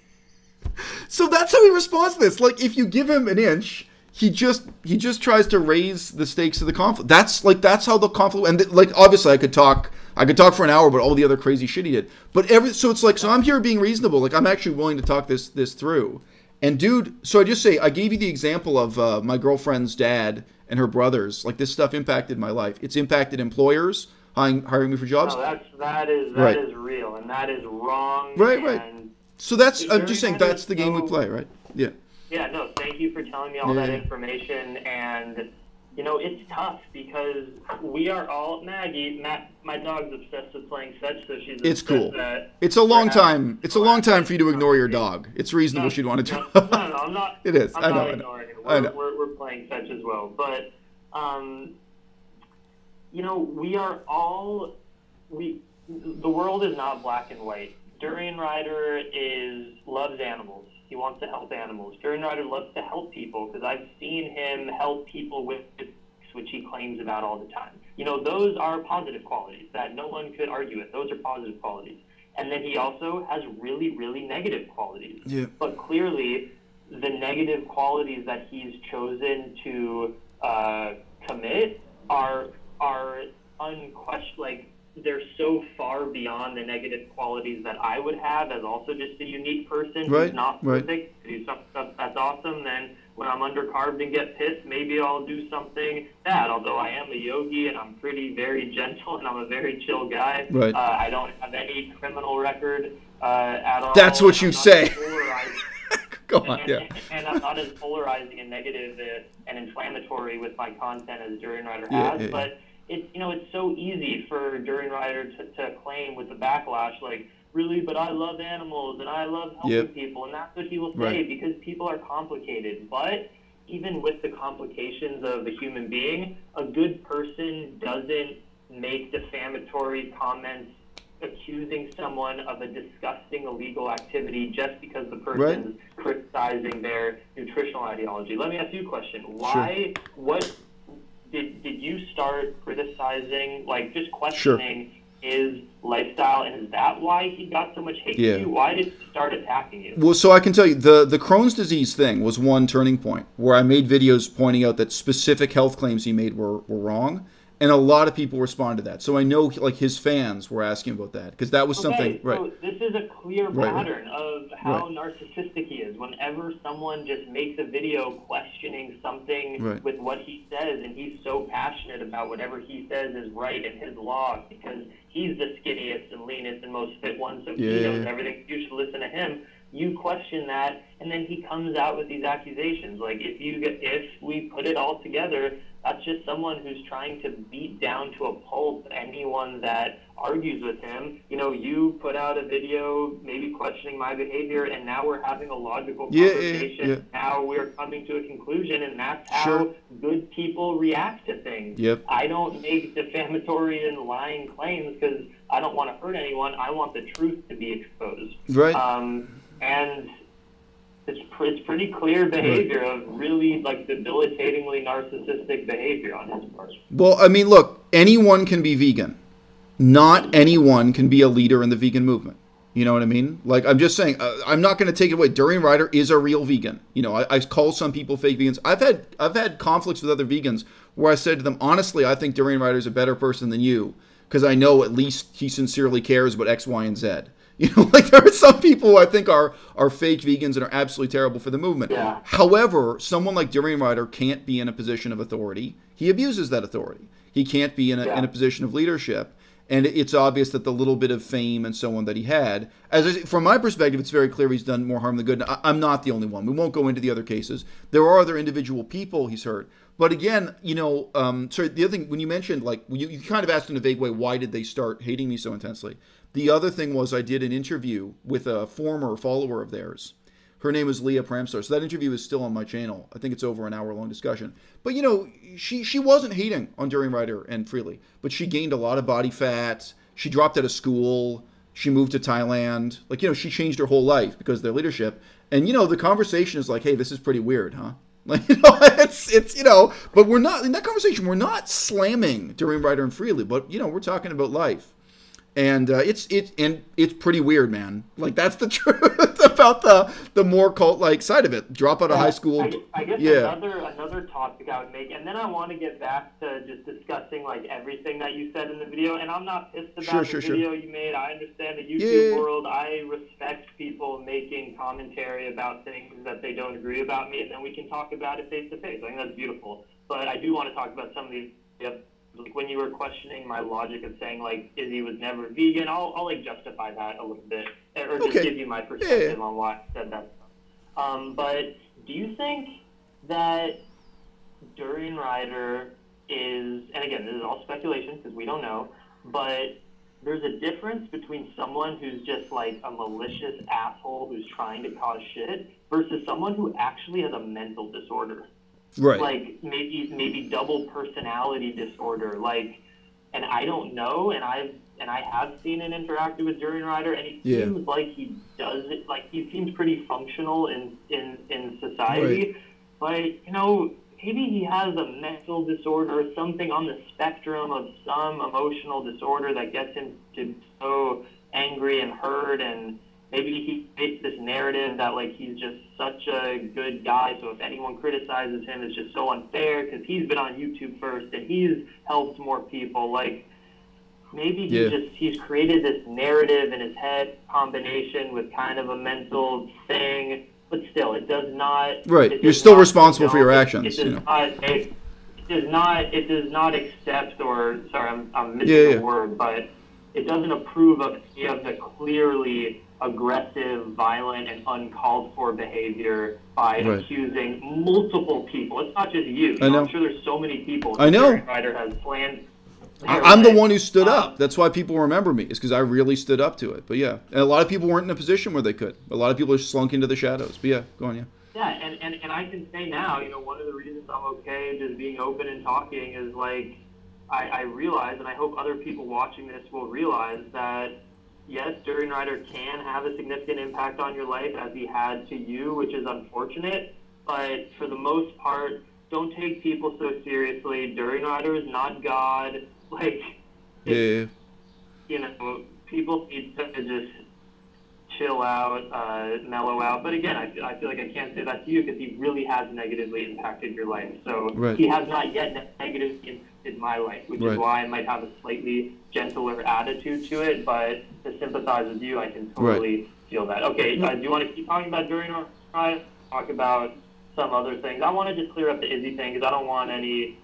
So that's how he responds to this. Like, if you give him an inch, he just tries to raise the stakes of the conflict. That's how the conflict. And like, obviously, I could talk for an hour about all the other crazy shit he did. But so it's like, so I'm here being reasonable. Like, I'm actually willing to talk this through. And dude, so I just say, I gave you the example of my girlfriend's dad and her brothers. Like, this stuff impacted my life. It's impacted employers hiring me for jobs. No, that is real, and that is wrong. Right. So I'm just saying that's the game we play, right? Yeah. Yeah, no, thank you for telling me all that information, and, it's tough because we are all, my dog's obsessed with playing fetch, so she's It's cool. It's a long time for you to ignore your dog. It's reasonable she'd want to do No, I'm not. It is. I'm not ignoring it. We're playing fetch as well, but, we are all, the world is not black and white. Durianrider loves animals. He wants to help animals. Durianrider loves to help people because I've seen him help people with which he claims about all the time. Those are positive qualities that no one could argue with. Those are positive qualities. And then he also has really, really negative qualities. Yeah. But clearly, the negative qualities that he's chosen to commit are unquestioned, like they're so far beyond the negative qualities that I would have as also just a unique person who's not perfect, to do stuff that's awesome. Then when I'm undercarved and get pissed, maybe I'll do something bad, although I am a yogi and I'm very gentle and I'm a very chill guy. Right. I don't have any criminal record at all. That's what you say. Go on, and I'm not as polarizing and negative and inflammatory with my content as Durianrider has, but it's so easy for Durianrider to claim with the backlash, like, really, but I love animals and I love helping people, and that's what he will say because people are complicated. But even with the complications of the human being, a good person doesn't make defamatory comments accusing someone of a disgusting illegal activity just because the person's criticizing their nutritional ideology. Let me ask you a question. What did you start criticizing, like just questioning his lifestyle, and is that why he got so much hate to you? Why did he start attacking you? Well, so I can tell you, the Crohn's disease thing was one turning point where I made videos pointing out that specific health claims he made were wrong. And a lot of people responded to that. So I know, like, his fans were asking about that because that was something. So this is a clear pattern of how narcissistic he is. Whenever someone just makes a video questioning something with what he says, and he's so passionate about whatever he says is right in his law because he's the skinniest and leanest and most fit one, so he knows everything. You should listen to him. you question that, and then he comes out with these accusations. Like, if we put it all together, that's just someone who's trying to beat down to a pulp anyone that argues with him. You know, you put out a video maybe questioning my behavior, and now we're having a logical conversation. Yeah. Now we're coming to a conclusion, and that's how good people react to things. Yep. I don't make defamatory and lying claims because I don't want to hurt anyone. I want the truth to be exposed. Right. And it's pretty clear behavior of really, like, debilitatingly narcissistic behavior on his part. Well, I mean, look, anyone can be vegan. Not anyone can be a leader in the vegan movement. You know what I mean? Like, I'm just saying, I'm not going to take it away. Durianrider is a real vegan. You know, I call some people fake vegans. I've had conflicts with other vegans where I said to them, honestly, I think Durianrider is a better person than you because I know at least he sincerely cares about X, Y, and Z. You know, like, there are some people who I think are fake vegans and are absolutely terrible for the movement. Yeah. However, someone like Durianrider can't be in a position of authority. He abuses that authority. He can't be in a position of leadership. And it's obvious that the little bit of fame and so on that he had, from my perspective, it's very clear he's done more harm than good. I'm not the only one. We won't go into the other cases. There are other individual people he's hurt. But again, you know, sorry, the other thing, when you mentioned, like, you kind of asked in a vague way, why did they start hating me so intensely? The other thing was I did an interview with a former follower of theirs. Her name is Leah Pramstar. So that interview is still on my channel. I think it's over an hour-long discussion. But, you know, she wasn't hating on Durianrider and Freely, but she gained a lot of body fat. She dropped out of school. She moved to Thailand. Like, you know, she changed her whole life because of their leadership. And, you know, the conversation is like, hey, this is pretty weird, huh? Like, you know, it's you know, but we're not, in that conversation, we're not slamming Durianrider and Freely, but, you know, we're talking about life. And it's pretty weird, man. like, that's the truth about the more cult-like side of it. Drop out of high school. I guess another topic I would make, and then I want to get back to just discussing, like, everything that you said in the video. And I'm not pissed about the video you made. I understand the YouTube world. I respect people making commentary about things that they don't agree about me, and then we can talk about it face to face. I think that's beautiful. But I do want to talk about some of these. Like, when you were questioning my logic of saying, like, Izzy was never vegan, I'll like, justify that a little bit, or just give you my perspective on why I said that. But do you think that Durianrider is, and again, this is all speculation because we don't know, but there's a difference between someone who's just, like, a malicious asshole who's trying to cause shit versus someone who actually has a mental disorder. Right. Like, maybe double personality disorder. Like, and I don't know, and I have seen and interacted with Durianrider, and he seems like he does it. Like, he seems pretty functional in society. Right. But, you know, maybe he has a mental disorder or something on the spectrum of some emotional disorder that gets him to be so angry and hurt, and maybe he makes this narrative that, like, he's just such a good guy, so if anyone criticizes him, it's just so unfair because he's been on YouTube first and he's helped more people. Like, maybe he's created this narrative in his head combination with kind of a mental thing, but still, it does not... Right, you're still responsible for your actions. It does not accept, or, sorry, I'm missing a word, but it doesn't approve of the clearly aggressive, violent, and uncalled for behavior by accusing multiple people. It's not just you. I know. I'm sure there's so many people. I know. Durianrider has planned. I'm the one who stood up. That's why people remember me. It's because I really stood up to it. But yeah, and a lot of people weren't in a position where they could. A lot of people are slunk into the shadows. But yeah, go on, Yeah, and I can say now, you know, one of the reasons I'm okay just being open and talking is, like, I realize, and I hope other people watching this will realize that, yes, Durianrider can have a significant impact on your life as he had to you, which is unfortunate. But for the most part, don't take people so seriously. Durianrider is not God. Like, you know, people need to just chill out, mellow out. But again, I feel like I can't say that to you because he really has negatively impacted your life. So he has not yet negatively impacted my life, which is why I might have a slightly gentler attitude to it. But to sympathize with you, I can totally feel that. Okay, do you want to keep talking about Durianrider? Talk about some other things. I want to just clear up the Izzy thing because I don't want any...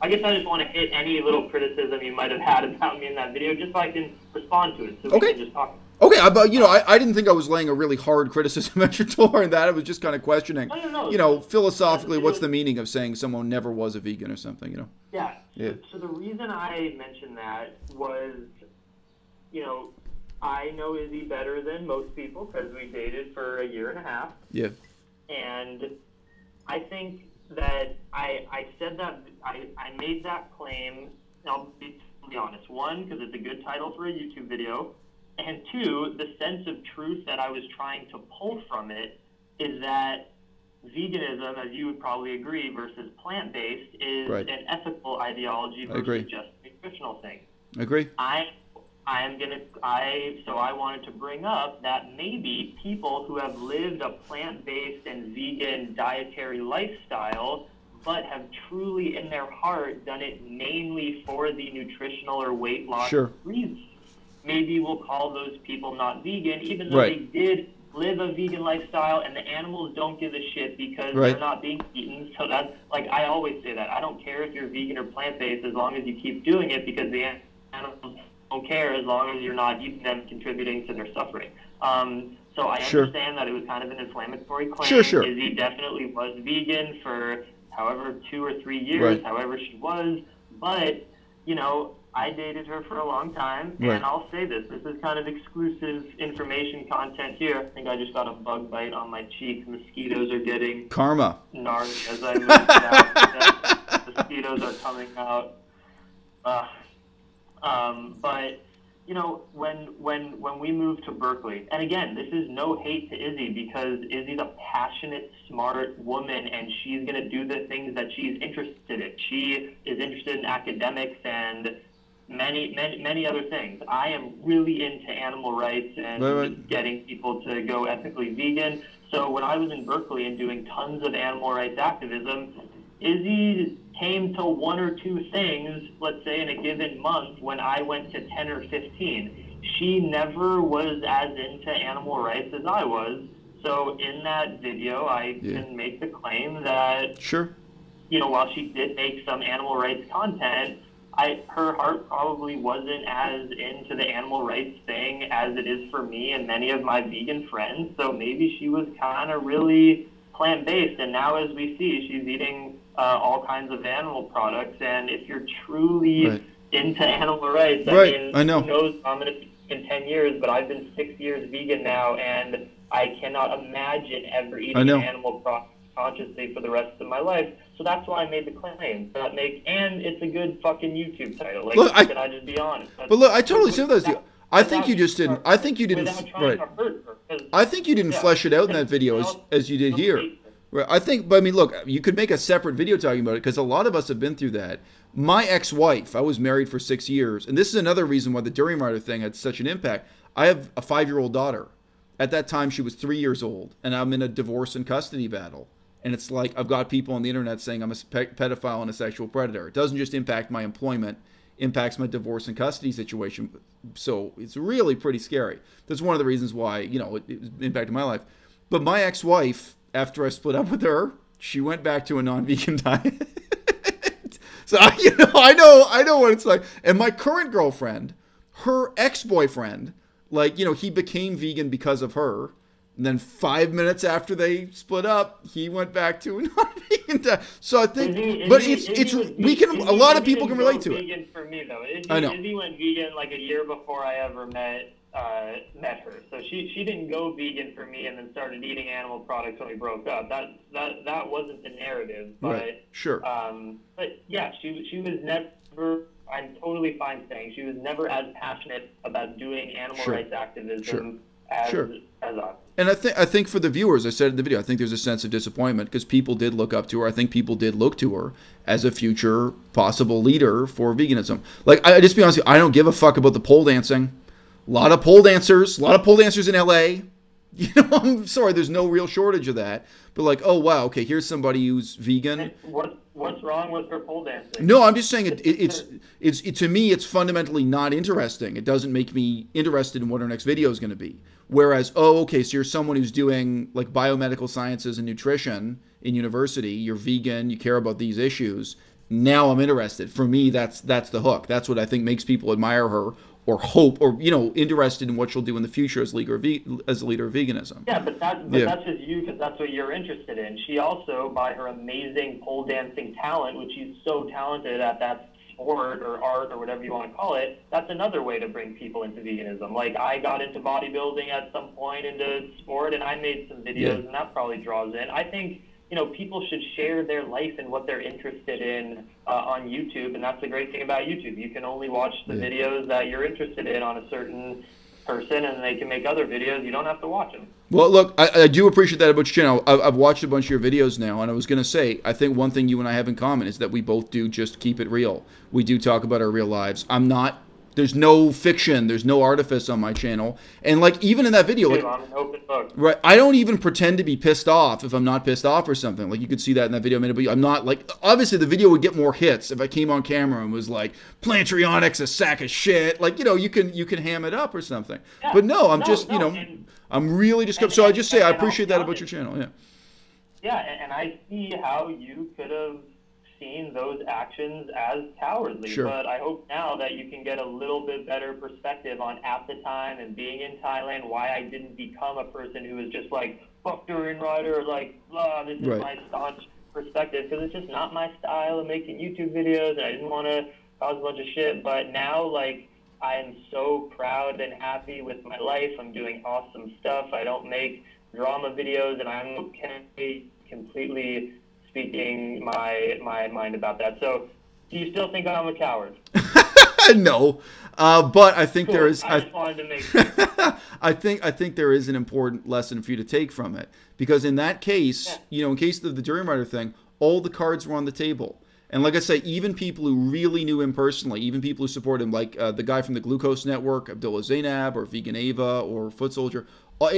I guess I just want to hit any little criticism you might have had about me in that video just so I can respond to it. So we can just talk. Okay, but I didn't think I was laying a really hard criticism at your door in that. I was just kind of questioning, philosophically, what's the meaning of saying someone never was a vegan or something, Yeah. Yeah. So the reason I mentioned that was, I know Izzy better than most people because we dated for a year and a half. Yeah. And I think that I said that, I made that claim, and I'll be honest. One, because it's a good title for a YouTube video. And two, the sense of truth that I was trying to pull from it is that veganism, as you would probably agree, versus plant-based is right. an ethical ideology versus just a nutritional thing. I agree. So I wanted to bring up that maybe people who have lived a plant-based and vegan dietary lifestyle but have truly in their heart done it mainly for the nutritional or weight loss reasons. Maybe we'll call those people not vegan, even though they did live a vegan lifestyle and the animals don't give a shit because they're not being eaten. So that's, I always say that. I don't care if you're vegan or plant-based as long as you keep doing it because the animals don't care as long as you're not eating them, contributing to their suffering. So I understand that it was kind of an inflammatory claim. Izzy definitely was vegan for however 2 or 3 years, however she was. But, I dated her for a long time, and I'll say this is kind of exclusive information content here. I think I just got a bug bite on my cheek. Mosquitoes are getting karma gnarly as I move out. Mosquitoes are coming out. But when we moved to Berkeley, and again, this is no hate to Izzy because Izzy's a passionate, smart woman, and she's going to do the things that she's interested in. She is interested in academics and many other things. I am really into animal rights and getting people to go ethically vegan. So when I was in Berkeley and doing tons of animal rights activism, Izzy came to 1 or 2 things, let's say in a given month, when I went to 10 or 15. She never was as into animal rights as I was. So in that video, I can make the claim that, while she did make some animal rights content, her heart probably wasn't as into the animal rights thing as it is for me and many of my vegan friends. So maybe she was kind of really plant-based. And now as we see, she's eating all kinds of animal products. And if you're truly into animal rights, I know. Who knows, I'm going to be in 10 years, but I've been 6 years vegan now, and I cannot imagine ever eating an animal product consciously for the rest of my life. So that's why I made the claim. And it's a good fucking YouTube title. Look, can I just be honest? But look, I totally see that. I think you just didn't. I think you didn't. I think you didn't flesh it out in that video as you did here. Right. I think, but I mean, look, you could make a separate video talking about it because a lot of us have been through that. My ex-wife, I was married for 6 years, and this is another reason why the Durianrider thing had such an impact. I have a 5-year-old daughter. At that time, she was 3 years old, and I'm in a divorce and custody battle. And it's like I've got people on the internet saying I'm a pedophile and a sexual predator. It doesn't just impact my employment, impacts my divorce and custody situation. So it's really pretty scary. That's one of the reasons why, it impacted my life. But my ex-wife, after I split up with her, she went back to a non-vegan diet. So, I know what it's like. And my current girlfriend, her ex-boyfriend, he became vegan because of her. And then 5 minutes after they split up, he went back to a non-vegan diet. So I think, a lot of people can relate to it. Vegan for me though. I know. Izzy went vegan like a year before I ever met her. So she didn't go vegan for me and then started eating animal products when we broke up. That wasn't the narrative. But right. Sure. But yeah, she was never. I'm totally fine saying she was never as passionate about doing animal rights activism as I. And I think for the viewers, I said in the video, I think there's a sense of disappointment because people did look up to her. I think people did look to her as a future possible leader for veganism. I just be honest with you, I don't give a fuck about the pole dancing. A lot of pole dancers in LA. I'm sorry, there's no real shortage of that. But oh wow, okay, here's somebody who's vegan. What's wrong with her pole dancing? No, I'm just saying it's to me it's fundamentally not interesting. It doesn't make me interested in what our next video is going to be. Whereas, okay, so you're someone who's doing biomedical sciences and nutrition in university, you're vegan, you care about these issues. Now I'm interested. For me, that's the hook. That's what I think makes people admire her or hope or, you know, interested in what she'll do in the future as leader of veganism. Yeah, but that's just you because that's what you're interested in. She also, by her amazing pole dancing talent, which she's so talented at that sport or art or whatever you want to call it, that's another way to bring people into veganism. Like, I got into bodybuilding at some point into sport, and I made some videos, and that probably draws in. I think, you know, people should share their life and what they're interested in on YouTube, and that's the great thing about YouTube. You can only watch the videos that you're interested in on a certain person, and they can make other videos. You don't have to watch them. Well, look, I do appreciate that about your channel. I've watched a bunch of your videos now, and I was going to say, I think one thing you and I have in common is that we both do just keep it real. We do talk about our real lives. There's no fiction, there's no artifice on my channel. And like, even in that video, like, I'm an open book. Right, I don't even pretend to be pissed off if I'm not pissed off or something. Like, you could see that in that video a minute, but I'm not, like, obviously the video would get more hits if I came on camera and was like, Plantriotic's a sack of shit. Like, you know, you can ham it up or something. Yeah. But no, you know, I'm really just, so I just say I appreciate that about your channel, yeah. Yeah, and I see how you could have seen those actions as cowardly, but I hope now that you can get a little bit better perspective on, at the time and being in Thailand, why I didn't become a person who was just like, fuck Durianrider, like, blah, this is my staunch perspective, because it's just not my style of making YouTube videos, and I didn't want to cause a bunch of shit. But now, like, I am so proud and happy with my life. I'm doing awesome stuff. I don't make drama videos, and I'm okay completely speaking my mind about that. So, do you still think I'm a coward? No, but I think there is. I just wanted to make sure. I think there is an important lesson for you to take from it, because in that case, you know, in case of the Durianrider thing, all the cards were on the table. And like I say, even people who really knew him personally, even people who support him, like the guy from the Glucose Network, Abdullah Zainab, or Vegan Ava, or Foot Soldier,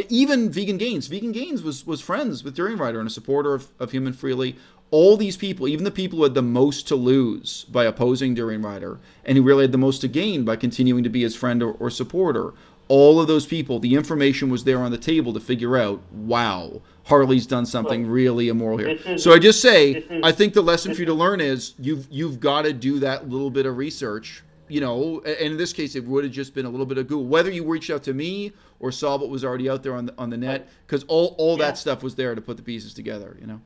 even Vegan Gains. Vegan Gains was friends with Durianrider and a supporter of Human Freely. All these people, even the people who had the most to lose by opposing Durianrider, and who really had the most to gain by continuing to be his friend or supporter, all of those people, the information was there on the table to figure out, wow, Harley's done something really immoral here. So I just say, I think the lesson for you to learn is you've got to do that little bit of research, you know, and in this case, it would have just been a little bit of Google. Whether you reached out to me or saw what was already out there on the net, because all that stuff was there to put the pieces together, you know.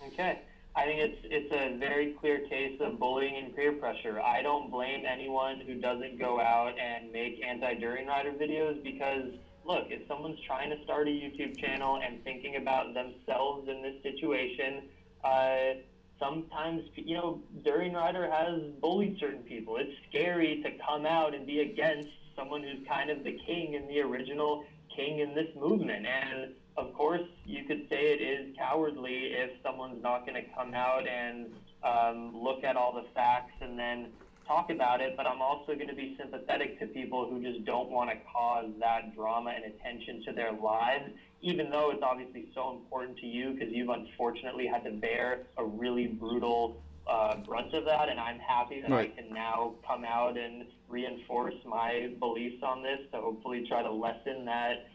Okay. I think it's a very clear case of bullying and peer pressure. I don't blame anyone who doesn't go out and make anti-Durianrider videos, because, look, if someone's trying to start a YouTube channel and thinking about themselves in this situation, sometimes, you know, Durianrider has bullied certain people. It's scary to come out and be against someone who's kind of the king and the original king in this movement. And of course, you could say it is cowardly if someone's not going to come out and look at all the facts and then talk about it, but I'm also going to be sympathetic to people who just don't want to cause that drama and attention to their lives, even though it's obviously so important to you, because you've unfortunately had to bear a really brutal brunt of that, and I'm happy that I can now come out and reinforce my beliefs on this to hopefully try to lessen that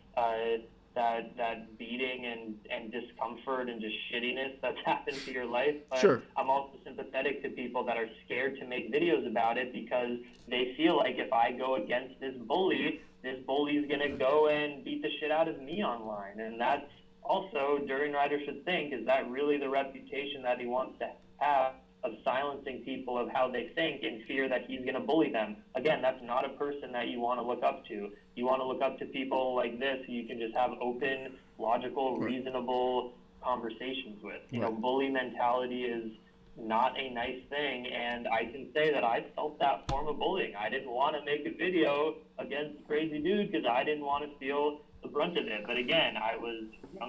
that beating and discomfort and just shittiness that's happened to your life. But I'm also sympathetic to people that are scared to make videos about it, because they feel like if I go against this bully is going to go and beat the shit out of me online. And that's also, Durianrider should think, is that really the reputation that he wants to have, of silencing people of how they think in fear that he's going to bully them? Again, that's not a person that you want to look up to. You want to look up to people like this who you can just have open, logical, reasonable conversations with. You know, bully mentality is not a nice thing, and I can say that I felt that form of bullying. I didn't want to make a video against Crazy Dude because I didn't want to feel the brunt of it. But again, I was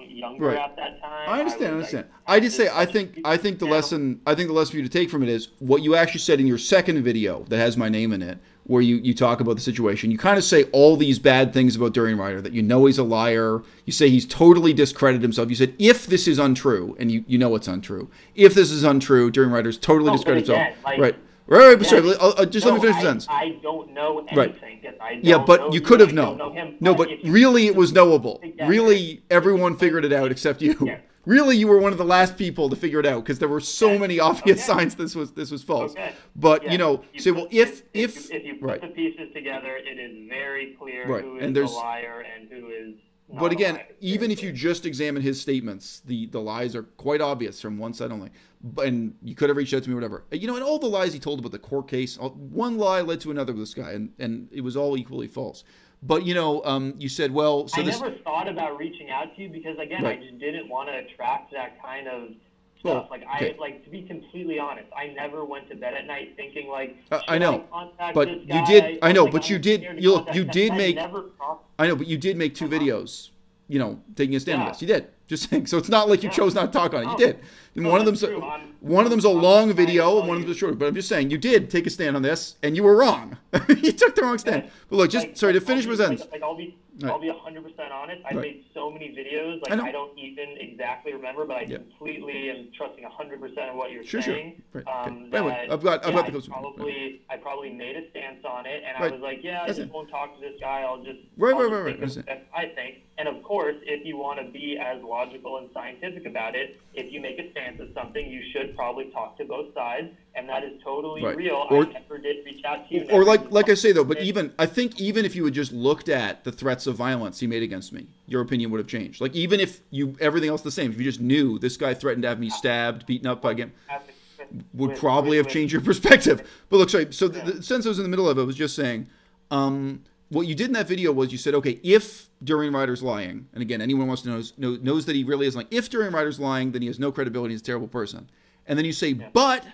younger at that time. I understand. I just say I think the lesson for you to take from it is what you actually said in your second video that has my name in it, where you talk about the situation. You kind of say all these bad things about Durianrider, that you know he's a liar. You say he's totally discredited himself. You said, if this is untrue, and you know it's untrue, if this is untrue, Durianrider's totally discredited himself. Right. Right. Sorry. Just let me finish the sentence. I don't know anything. Right. But you could have known. No, but really it was knowable. Really, everyone figured it out except you. really, you were one of the last people to figure it out because there were so many obvious signs this was false. Okay. But you know, say, well, if you put the pieces together, it is very clear who is the liar and who is. But again, even if you just examine his statements, the lies are quite obvious from one side only. And you could have reached out to me, or whatever. You know, and all the lies he told about the court case, one lie led to another with this guy, and it was all equally false. But, you know, you said, well, so I never thought about reaching out to you because, again, I just didn't want to attract that kind of stuff. To be completely honest, I never went to bed at night thinking, like, I know, but this guy? You did, I know, but you did, you did make, I know, but you did make 2 videos, you know, taking a stand on this. You did. Just saying. So it's not like you chose not to talk on it. You did. And one of them's a long video, and one of them's a short. But I'm just saying, you did take a stand on this, and you were wrong. You took the wrong stand. But look, just sorry to finish my sentence. I'll be 100% honest. I made so many videos, I don't even exactly remember, but I completely am trusting 100% of what you're saying. Right. Anyway, I've got the I probably made a stance on it, and I was like, I just won't talk to this guy. I'll just I think. And of course, if you want to be as logical and scientific about it, if you make a stance of something, you should probably talk to both sides, and that is totally real. I never did reach out to you. Or like I say though, but I think even if you had just looked at the threats of violence he made against me, your opinion would have changed. Like even if everything else the same, if you just knew this guy threatened to have me stabbed, beaten up by him, would probably have changed your perspective. But look, sorry. So the sense I was in the middle of it was just saying, what you did in that video was you said, okay, if Durianrider's lying, and again, anyone wants to knows that he really is lying. If Durianrider's lying, then he has no credibility. He's a terrible person. And then you say, but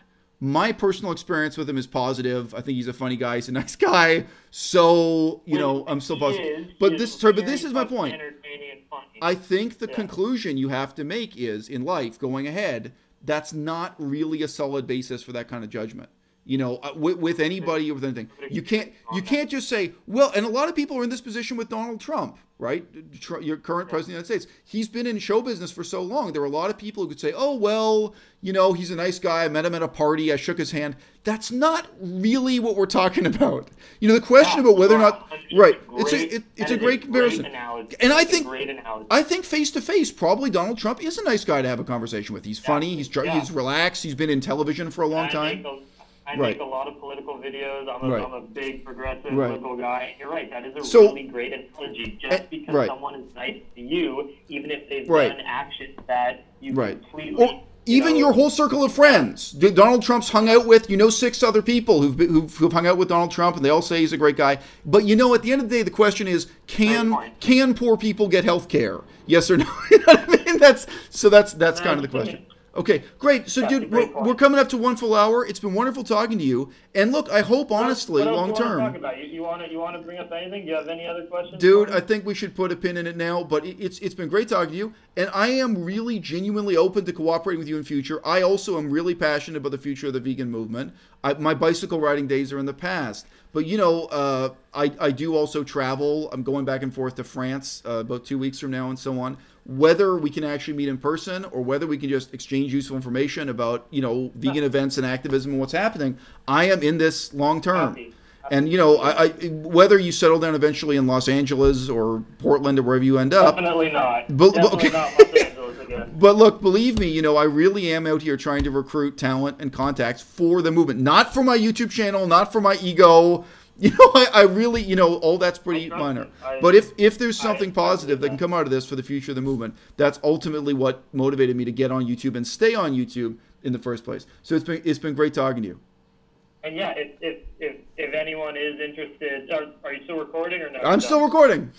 my personal experience with him is positive. I think he's a funny guy. He's a nice guy. So, you know, I'm still positive. But this is my point. I think the conclusion you have to make is, in life, going ahead, that's not really a solid basis for that kind of judgment. You know, with anybody or with anything, you can't just say, well, and a lot of people are in this position with Donald Trump, right? Your current president of the United States. He's been in show business for so long. There are a lot of people who could say, oh, well, you know, he's a nice guy. I met him at a party. I shook his hand. That's not really what we're talking about. You know, the question about whether or not, it's a great comparison. And I think face to face, probably Donald Trump is a nice guy to have a conversation with. He's funny. He's relaxed. He's been in television for a long time. I make a lot of political videos. I'm a big progressive liberal guy. You're right. That is a really great analogy. Just because someone is nice to you, even if they've done actions that you completely... Even your whole circle of friends. Donald Trump's hung out with, 6 other people who've hung out with Donald Trump, and they all say he's a great guy. But, you know, at the end of the day, the question is, can poor people get health care? Yes or no? You know what I mean? That's kind of the question. Okay, great. So, dude, we're coming up to 1 full hour. It's been wonderful talking to you. And look, I hope, honestly, long term. You want to bring up anything? Do you have any other questions? Dude, I think we should put a pin in it now. But it's been great talking to you. And I am really genuinely open to cooperating with you in future. I also am really passionate about the future of the vegan movement. My bicycle riding days are in the past. But, you know, I do also travel. I'm going back and forth to France about 2 weeks from now and so on. Whether we can actually meet in person or whether we can just exchange useful information about, vegan events and activism and what's happening, I am in this long term. And, I whether you settle down eventually in Los Angeles or Portland or wherever you end up. Definitely not. Definitely not Los Angeles again. But look, believe me, I really am out here trying to recruit talent and contacts for the movement. Not for my YouTube channel, not for my ego. I really, all that's pretty minor. But if there's something positive that can come out of this for the future of the movement, that's ultimately what motivated me to get on YouTube and stay on YouTube in the first place. So it's been great talking to you. And yeah, if anyone is interested, are you still recording or no? I'm still recording.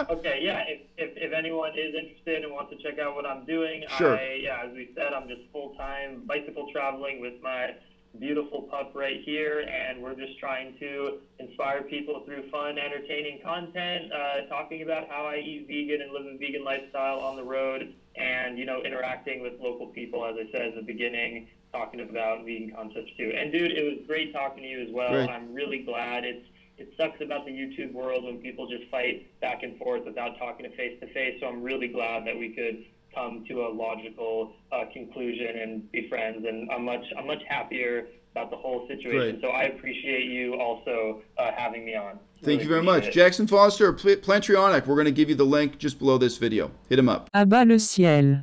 Okay, yeah. If anyone is interested and wants to check out what I'm doing, sure. As we said, I'm just full-time bicycle traveling with my beautiful pup right here, and we're just trying to inspire people through fun, entertaining content, talking about how I eat vegan and live a vegan lifestyle on the road, and interacting with local people, as I said at the beginning, talking about vegan concepts too. And dude, it was great talking to you as well. Great. I'm really glad. It sucks about the YouTube world when people just fight back and forth without talking to face, so I'm really glad that we could come to a logical conclusion and be friends, and I'm much happier about the whole situation. Great. So I appreciate you also having me on. Thank you very much. Jackson Foster, Plantriotic, we're going to give you the link just below this video. Hit him up. À-bas-le-ciel.